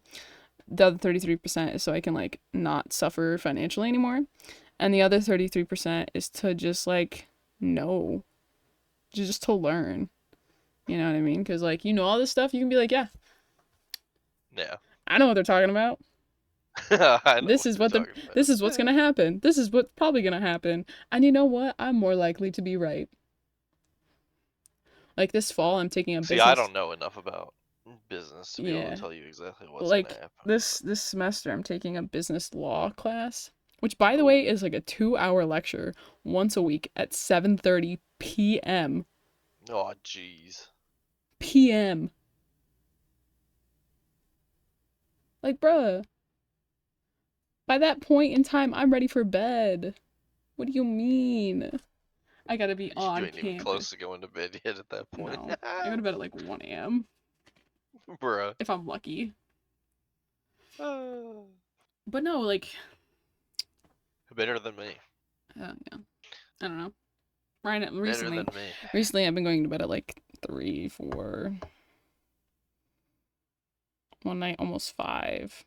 The other 33% is so I can like not suffer financially anymore. And the other 33% is to just like know, just to learn. You know what I mean? Because like all this stuff, you can be like, yeah, Yeah, I know what they're talking about. I know This what is they're what the talking this is what's about. gonna happen. This is what's probably gonna happen. And you know what? I'm more likely to be right. Like this fall, I'm taking a See, I business. don't know enough about business to be able to Yeah, tell you exactly what's gonna like happen. this semester, I'm taking a business law class, which by the way Ooh, is like a 2 hour lecture once a week at 7:30 p.m. oh, jeez. p.m. Like, bruh, by that point in time, I'm ready for bed. What do you mean? I gotta be You on ain't even campus. close to going to bed yet at that point. No, I go to bed at like 1 a.m. Bruh. if I'm lucky. Uh, But no, like, better than me. yeah, I don't know. Right Better recently, than me. recently I've been going to bed at like 3, 4, one night almost 5.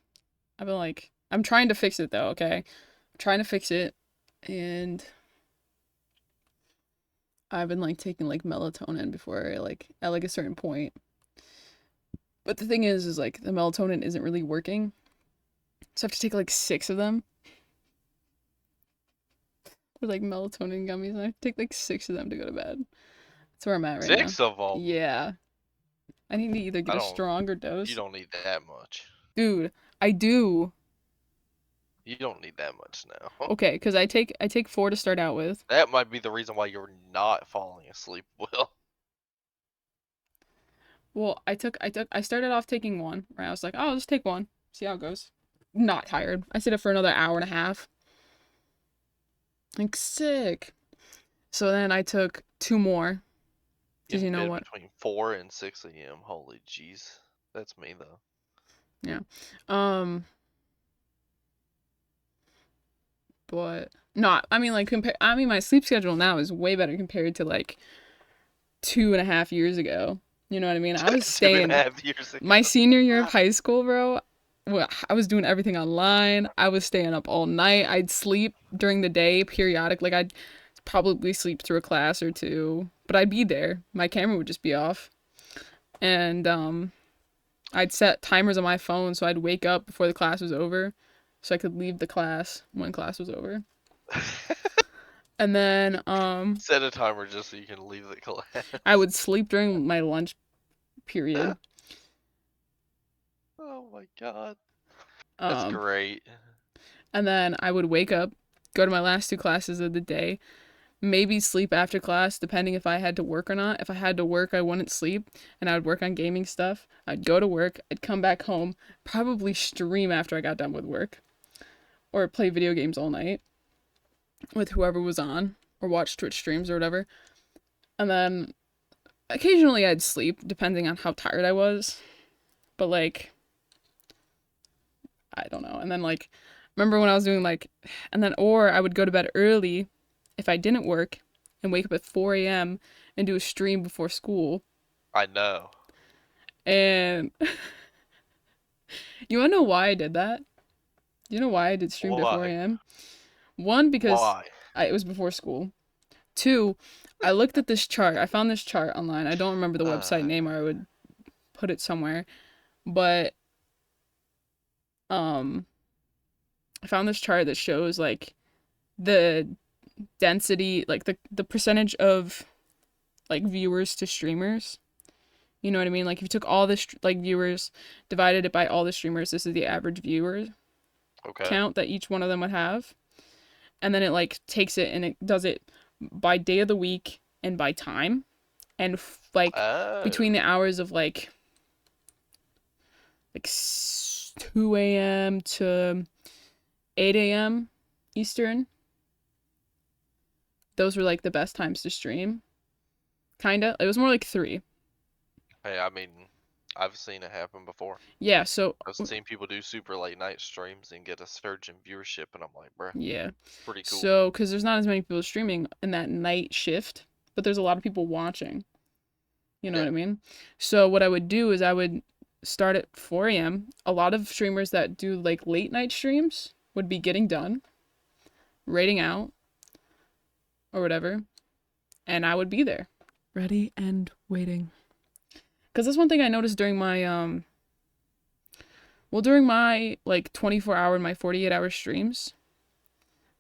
I've been like, I'm trying to fix it though. Okay, I'm trying to fix it, and I've been like taking like melatonin before like at like a certain point. But the thing is like the melatonin isn't really working, so I have to take like 6 of them. Or like melatonin gummies, and I have to take like 6 of them to go to bed. That's where I'm at right now. 6 of them. Yeah, I need to either I get a don't. stronger You dose. don't need that much. Dude, I do. You don't need that much now. Okay, because I take 4 to start out with. That might be the reason why you're not falling asleep well. Well, I started off taking 1, right? I was like, oh, I'll just take 1, see how it goes. Not tired. I stayed up for another hour and a half. Like, sick. So then I took 2 more. Did In you know bed what? between 4 and 6 a.m. Holy jeez. That's me though. Yeah. Um, but not. I mean, like compare. I mean, my sleep schedule now is way better compared to like 2.5 years ago. You know what I mean? I was Two and a staying half years ago. my senior year of high school, bro. Well, I was doing everything online. I was staying up all night. I'd sleep during the day, periodic. Like I'd probably sleep through a class or two, but I'd be there. My camera would just be off, and I'd set timers on my phone so I'd wake up before the class was over, so I could leave the class when class was over. And then Set a timer just so you can leave the class. I would sleep during my lunch period. Oh my god. That's Um, great. and then I would wake up, go to my last 2 classes of the day, maybe sleep after class, depending if I had to work or not. If I had to work, I wouldn't sleep, and I would work on gaming stuff. I'd go to work, I'd come back home, probably stream after I got done with work, or play video games all night with whoever was on, or watch Twitch streams or whatever. And then occasionally I'd sleep, depending on how tired I was. But like, I don't know. And then like, remember when I was doing like, and then or I would go to bed early if I didn't work and wake up at 4 a.m. and do a stream before school. I know. And you wanna know why I did that? Do you know why I did stream to Why? 4 a.m.? One, because Why? it was before school. Two, I looked at this chart. I found this chart online. I don't remember the website name, or I would put it somewhere. But um, I found this chart that shows like the density, like the percentage of like viewers to streamers. You know what I mean? Like if you took all the like viewers, divided it by all the streamers, this is the average viewer Okay. count that each one of them would have. And then it like takes it and it does it by day of the week and by time. And like between the Oh. hours of like 2 a.m. to 8 a.m. Eastern, those were like the best times to stream. Kinda. It was more like 3. Hey, I mean, I've seen it happen before. Yeah, so I've seen people do super late night streams and get a surge in viewership, and I'm like, bruh, yeah. pretty cool. So, because there's not as many people streaming in that night shift, but there's a lot of people watching. You know what I mean? So, what I would do is I would start at 4 a.m. A lot of streamers that do like late night streams would be getting done, rating out, or whatever, and I would be there, ready and waiting. Because that's one thing I noticed during my during my like 24-hour and my 48-hour streams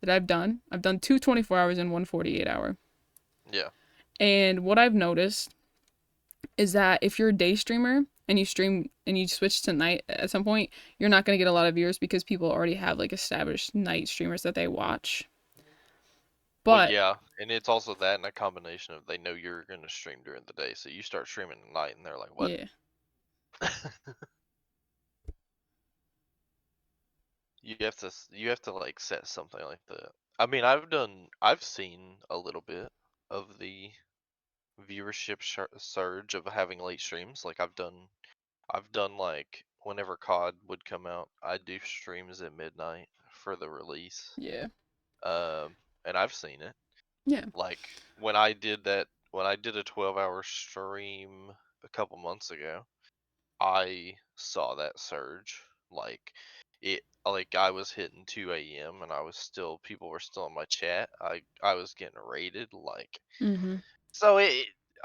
that I've done. I've done 2 24 hours and 1 48-hour. Yeah. And what I've noticed is that if you're a day streamer and you stream and you switch to night at some point, you're not going to get a lot of viewers because people already have like established night streamers that they watch. Well, But yeah, and it's also that and a combination of they know you're gonna stream during the day, so you start streaming at night, and they're like, "What?" yeah, You have to like set something like that. I mean, I've seen a little bit of the viewership surge of having late streams. Like I've done like whenever COD would come out, I'd do streams at midnight for the release. yeah, And I've seen it. yeah. Like when I did a 12-hour stream a couple months ago, I saw that surge. Like I was hitting 2 a.m. and people were still in my chat. I was getting rated like Mhm. so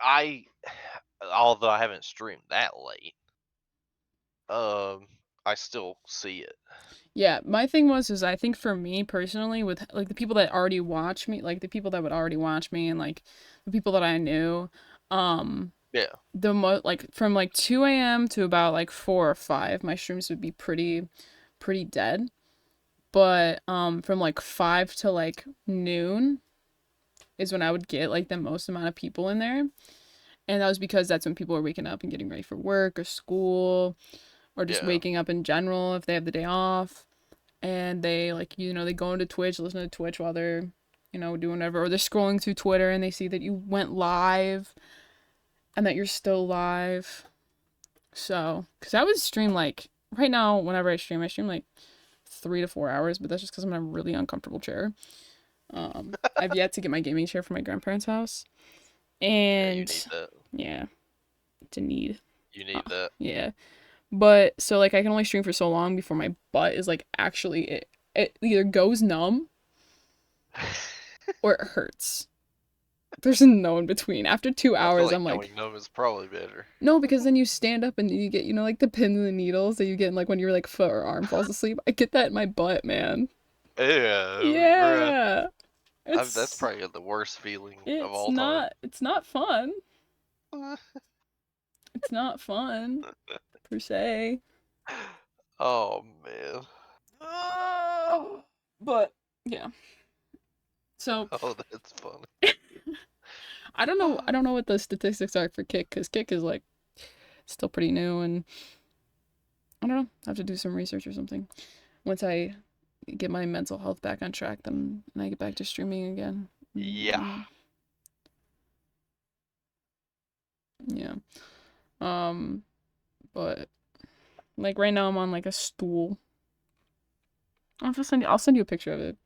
I although I haven't streamed that late, I still see it. Yeah, my thing is I think for me personally, with like the people that already watch me, like the people that would already watch me and like the people that I knew, Yeah. like from like 2 a.m. to about like 4 or 5, my streams would be pretty dead. But from like 5 to like noon is when I would get like the most amount of people in there. And that was because that's when people are waking up and getting ready for work or school or just Yeah. waking up in general if they have the day off. And they like, they go into Twitch, listen to Twitch while they're, doing whatever. Or they're scrolling through Twitter and they see that you went live and that you're still live. So, because I would stream like, right now, whenever I stream like 3 to 4 hours, but that's just because I'm in a really uncomfortable chair. I've yet to get my gaming chair from my grandparents' house. Yeah, you need And that. yeah, it's a need. You need that. Yeah. But so like I can only stream for so long before my butt is like actually it either goes numb or it hurts. There's no in between. After two I feel hours, like I'm like, going numb is probably better. no, because then you stand up and you get, like the pins and the needles that you get in, like when your like foot or arm falls asleep. I get that in my butt, man. Yeah, bruh. Yeah. That's It's probably the worst feeling of it's all time. not it's not fun. It's not fun per se. Oh man. But yeah. So Oh, that's funny. I don't know what the statistics are for Kick because Kick is like still pretty new and I don't know. I have to do some research or something. Once I get my mental health back on track, then and I get back to streaming again. Yeah. Yeah. Um, but like right now I'm on like a stool. I'll send you a picture of it.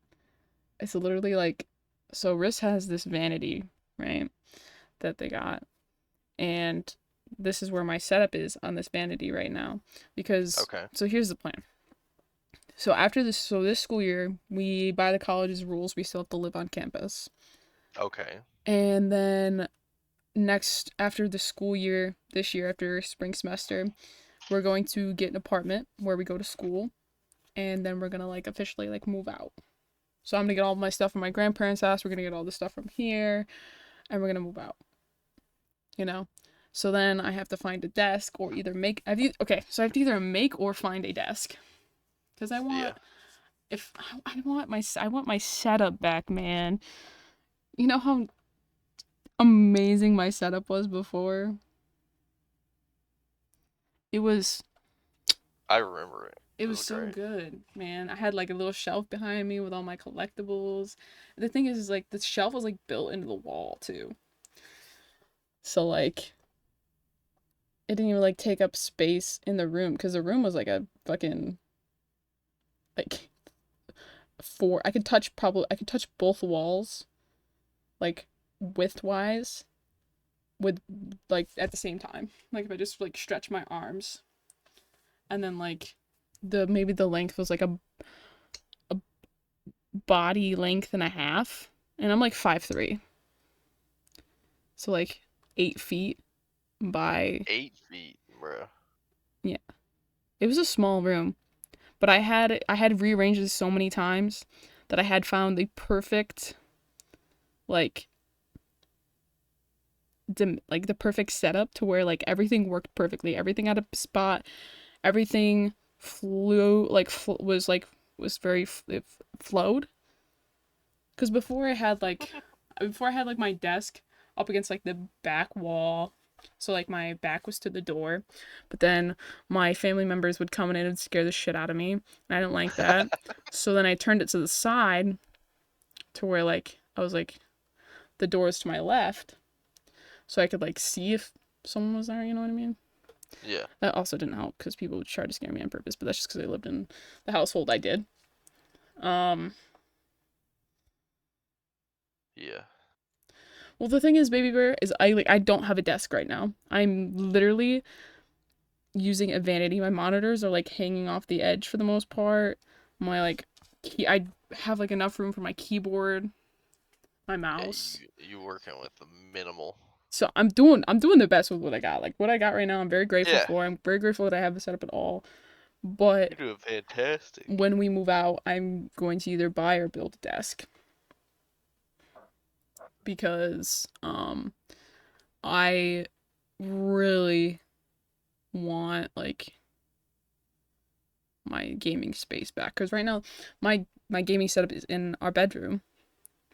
It's literally like so Riss has this vanity, right? That they got. And this is where my setup is on this vanity right now. Because Okay. so here's the plan. This school year, we by the college's rules, we still have to live on campus. Okay. And then next after the school year, this year after spring semester, we're going to get an apartment where we go to school and then we're going to like officially like move out. So I'm going to get all my stuff from my grandparents' house, we're going to get all the stuff from here and we're going to move out. You know? So then I have to find a desk or either make so I have to either make or find a desk. Cuz I want Yeah. if I want my setup back, man. You know how amazing my setup was before? It was I remember it. it It was was so great. good, man. I had like a little shelf behind me with all my collectibles. The thing is like the shelf was like built into the wall too. So like it didn't even like take up space in the room because the room was like a fucking like I could touch both walls like widthwise with like at the same time. Like if I just like stretch my arms and then like maybe the length was like a body length and a half. And I'm like 5'3". So like 8 feet by 8 feet, bro. yeah. It was a small room. But I had rearranged it so many times that I had found the perfect like the perfect setup to where like everything worked perfectly. Everything had a spot. Everything flew like was very it flowed. Cuz before I had like my desk up against like the back wall. So like my back was to the door. But then my family members would come in and scare the shit out of me. And I didn't like that. So then I turned it to the side to where like I was like the door is to my left so I could like see if someone was there, you know what I mean? Yeah. That also didn't help because people would try to scare me on purpose, but that's just because I lived in the household I did. Um, Yeah. well, the thing is, Baby Bear, is I don't have a desk right now. I'm literally using a vanity. My monitors are like hanging off the edge for the most part. My like I have like enough room for my keyboard, my Yeah. mouse. You working with the minimal. So I'm doing the best with what I got. Like what I got right now, I'm very grateful Yeah. for. I'm very grateful that I have the setup at all. But You're doing fantastic. when we move out, I'm going to either buy or build a desk because I really want like my gaming space back, because right now my gaming setup is in our bedroom,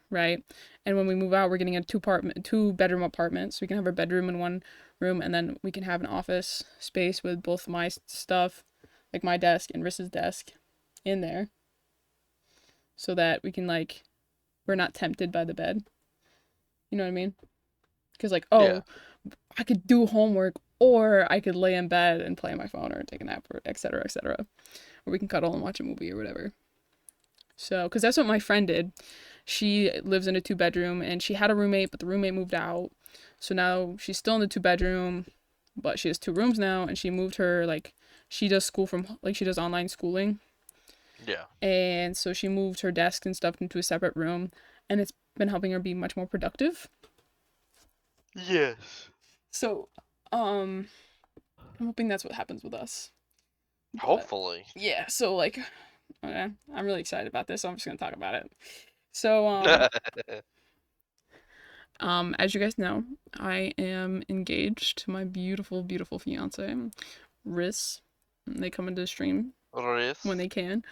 right? And when we move out, we're getting a two bedroom apartment, so we can have our bedroom in one room, and then we can have an office space with both my stuff, like my desk and Rissa's desk, in there, so that we can like we're not tempted by the bed. You know what I mean? Because like, Yeah. oh, I could do homework, or I could lay in bed and play on my phone or take a nap, or etc. etc. Or we can cuddle and watch a movie or whatever. So, because that's what my friend did. She lives in a two-bedroom and she had a roommate, but the roommate moved out. So now she's still in the two-bedroom, but she has two rooms now, and she moved her, like, she does school from, like, she does online schooling. Yeah. And so she moved her desk and stuff into a separate room, and it's been helping her be much more productive. Yes. So, I'm hoping that's what happens with us. But Hopefully. yeah, so like, okay, I'm really excited about this, so I'm just gonna talk about it. So, as you guys know, I am engaged to my beautiful, beautiful fiance, Riss. They come into the stream when Risk. they can.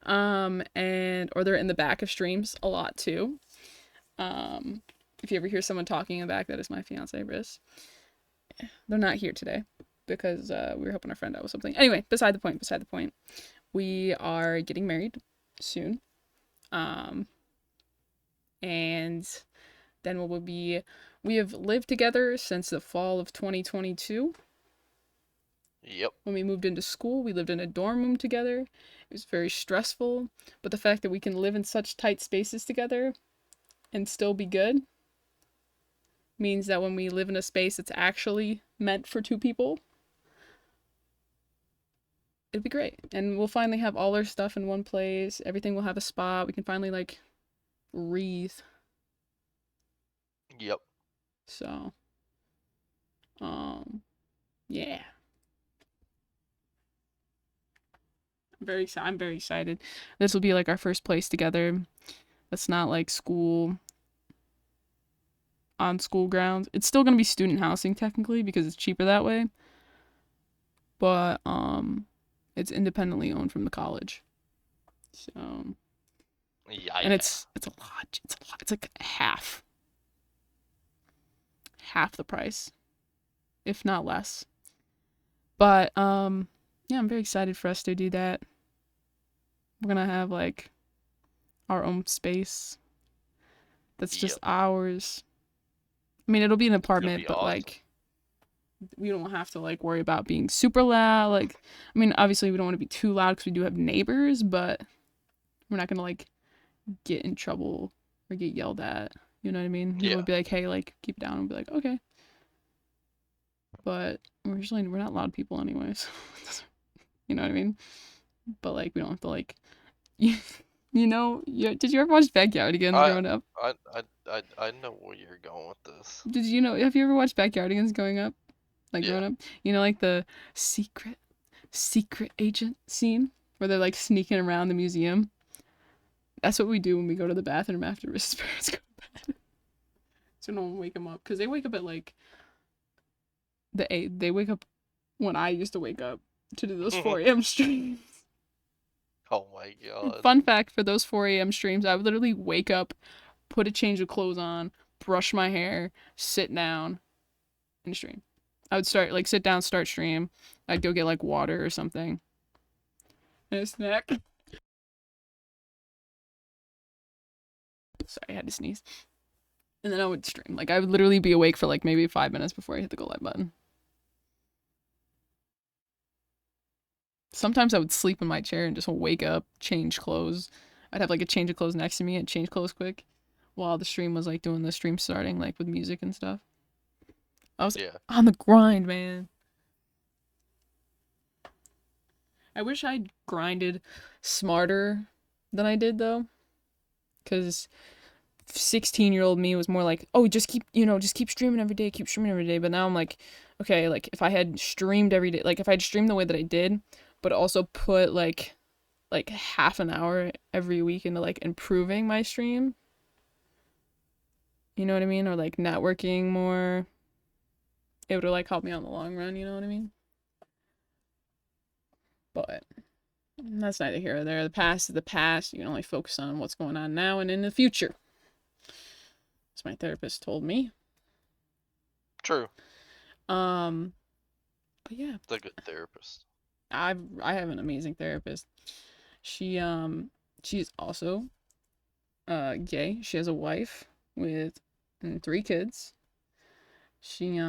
And or they're in the back of streams a lot too. Um, if you ever hear someone talking in the back, that is my fiance, Riss. They're not here today because we were helping our friend out with something. Anyway, beside the point, beside the point. We are getting married soon. Um, and then we have lived together since the fall of 2022. Yep. When we moved into school, we lived in a dorm room together. It was very stressful, but the fact that we can live in such tight spaces together and still be good means that when we live in a space that's actually meant for two people, it'd be great. And we'll finally have all our stuff in one place. Everything will have a spot. We can finally like breathe. Yep. So, yeah. I'm very excited. This will be like our first place together. That's not like school on school grounds. It's still gonna be student housing technically because it's cheaper that way. But it's independently owned from the college. So Yeah. and it's a lot. It's a lot. It's like half the price, if not less. But yeah, I'm very excited for us to do that. We're gonna have like our own space that's just Yep. ours. I mean, it'll be an It's gonna apartment, be but awesome. like we don't have to like worry about being super loud. Like, I mean, obviously we don't want to be too loud because we do have neighbors, but we're not gonna like get in trouble or get yelled at. You know what I mean? People Yeah. would be like, "Hey, like keep it down," and be like, "Okay." But we're not loud people anyways. You know what I mean? But like we don't have to like did you ever watch Backyardigans I growing up? I know where you're going with this. Did you know have you ever watched Backyardigans growing up? Like Yeah. growing up? You know like the secret agent scene where they're like sneaking around the museum? That's what we do when we go to the bathroom after Mrs. parents go to bed. So no one wake them up because they wake up at like they wake up when I used to wake up to do those 4 a.m. streams. Oh my god. Fun fact for those 4 a.m. streams, I would literally wake up, put a change of clothes on, brush my hair, sit down, and stream. I would start like sit down, start stream. I'd go get like water or something and a snack. Sorry, I had to sneeze. And then I would stream. Like I would literally be awake for like maybe 5 minutes before I hit the go live button. Sometimes I would sleep in my chair and just wake up, change clothes. I'd have like a change of clothes next to me and change clothes quick while the stream was like doing the stream starting, like with music and stuff. I was Yeah. on the grind, man. I wish I'd grinded smarter than I did though, because 16-year-old me was more like, oh, just keep streaming every day, keep streaming every day. But now I'm like, okay, like if I had streamed every day, like if I'd streamed the way that I did, but also put like half an hour every week into like improving my stream. You know what I mean? Or like networking more. it would have like helped me out in the long run, you know what I mean? But that's neither here or there. The past is the past. You can only focus on what's going on now and in the future. As my therapist told me. True. But yeah, It's a good therapist. I have an amazing therapist. She's also gay. She has a wife with 3 kids. She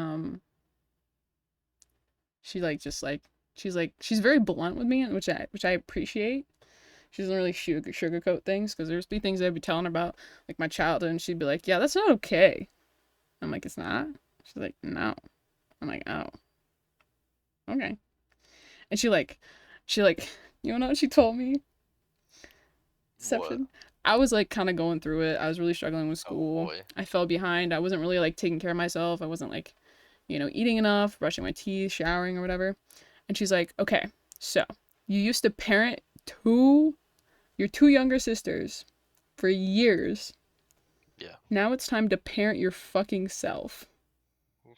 she like just like she's very blunt with me, which I appreciate. She doesn't really sugarcoat things because there's be things I'd be telling her about like my childhood, and she'd be like, "Yeah, that's not okay." I'm like, "It's not." She's like, "No." I'm like, "Oh, okay." And she like, you know what she told me? What? Deception. I was like kind of going through it. I was really struggling with Oh school. boy. I fell behind. I wasn't really like taking care of myself. I wasn't like, eating enough, brushing my teeth, showering or whatever. And she's like, "Okay, so you used to parent your 2 younger sisters for years. Yeah. Now it's time to parent your fucking self."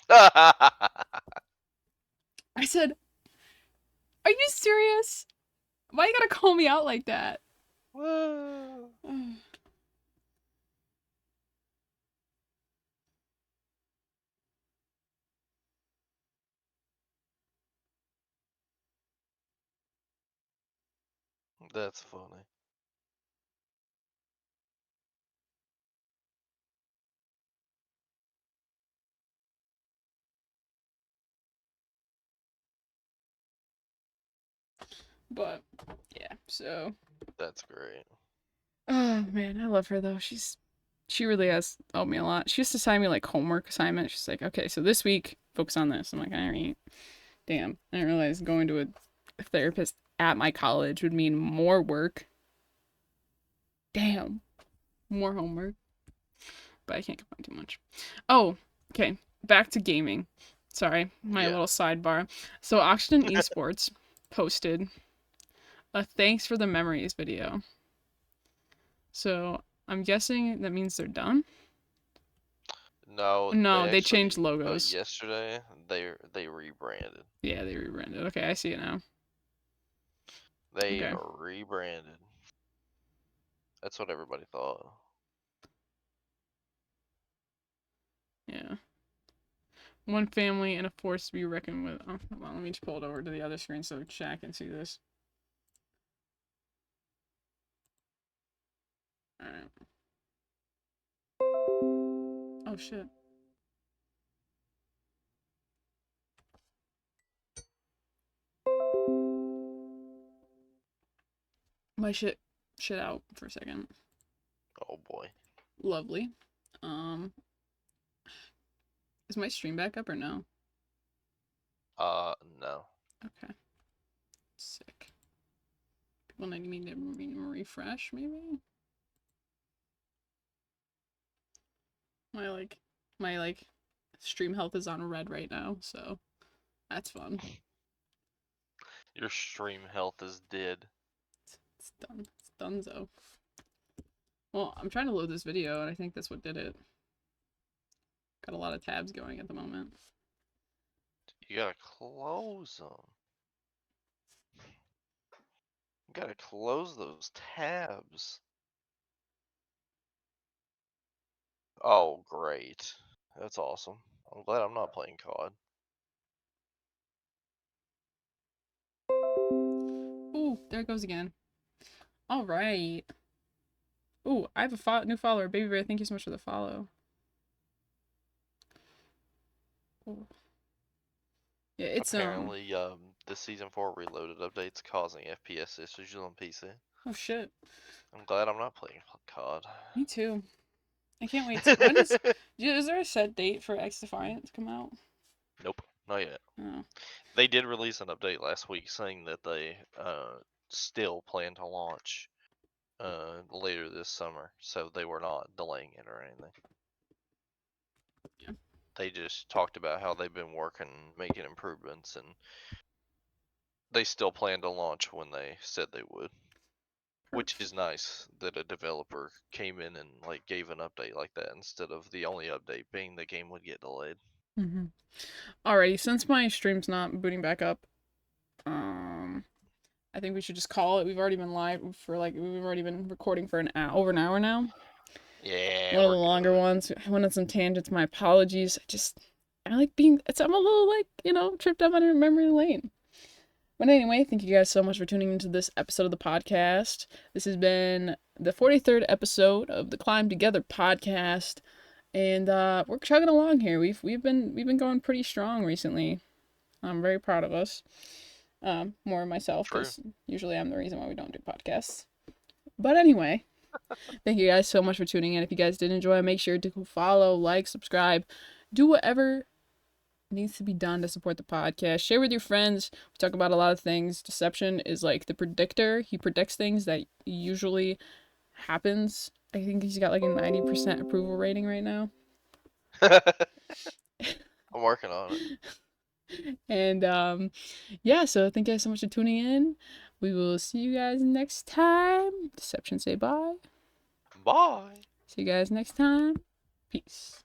I said, "Are you serious? Why you gotta call me out like that?" Whoa. That's funny. But yeah, so That's great. oh man, I love her though. She really has helped me a lot. She used to assign me like homework assignments. She's like, "Okay, so this week focus on this." I'm like, "All right." Damn, I didn't realize going to a therapist at my college would mean more work. Damn, more homework. But I can't complain too much. Oh, okay. Back to gaming. Sorry, my Yeah. little sidebar. So Oxygen Esports posted a thanks for the memories video. So I'm guessing that means they're done. No, No, they they changed actually logos. yesterday they rebranded. Yeah, they rebranded. Okay, I see it now. They Okay. rebranded. That's what everybody thought. Yeah. One family and a force to be reckoned with. Oh, hold on, let me just pull it over to the other screen so chat can see this. Alright. Oh shit. My shit out for a second. Oh boy. Lovely. Um, is my stream back up or no? No. Okay. Sick. People need me to refresh, maybe? My my like stream health is on red right now, so that's fun. Your stream health is dead. It's done. It's donezo. Well, I'm trying to load this video, and I think that's what did it. Got a lot of tabs going at the moment. You gotta close them. You gotta close those tabs. Oh, great. That's awesome. I'm glad I'm not playing COD. Ooh, there it goes again. All right. Ooh, I have a new follower. Baby Bear, thank you so much for the follow. Ooh. Yeah, it's Apparently, the Season 4 Reloaded update's causing FPS issues on PC. oh shit. I'm glad I'm not playing COD. Me too. I can't wait. Is there a set date for X Defiant to come out? Nope, not yet. Oh, They did release an update last week saying that they still plan to launch later this summer, so they were not delaying it or anything. yeah. They just talked about how they've been working, making improvements, and they still plan to launch when they said they would. Which is nice that a developer came in and like gave an update like that instead of the only update being the game would get delayed. Mm-hmm. Alrighty, since my stream's not booting back up, I think we should just call it. We've already been live for we've already been recording for over an hour now. Yeah, One of the we're longer good. ones. I went on some tangents. My apologies. I like being. I'm a little tripped up on memory lane. But anyway, thank you guys so much for tuning into this episode of the podcast. This has been the 43rd episode of the Climb Together podcast, and we're chugging along here. We've been going pretty strong recently. I'm very proud of us. More myself, True. because usually I'm the reason why we don't do podcasts. But anyway, thank you guys so much for tuning in. If you guys did enjoy, make sure to follow, like, subscribe, do whatever needs to be done to support the podcast. Share with your friends. We talk about a lot of things. Deception is like the predictor. He predicts things that usually happens. I think he's got like a 90% approval rating right now. I'm working on it. And yeah, so thank you guys so much for tuning in. We will see you guys next time. Deception say bye. Bye. See you guys next time. Peace.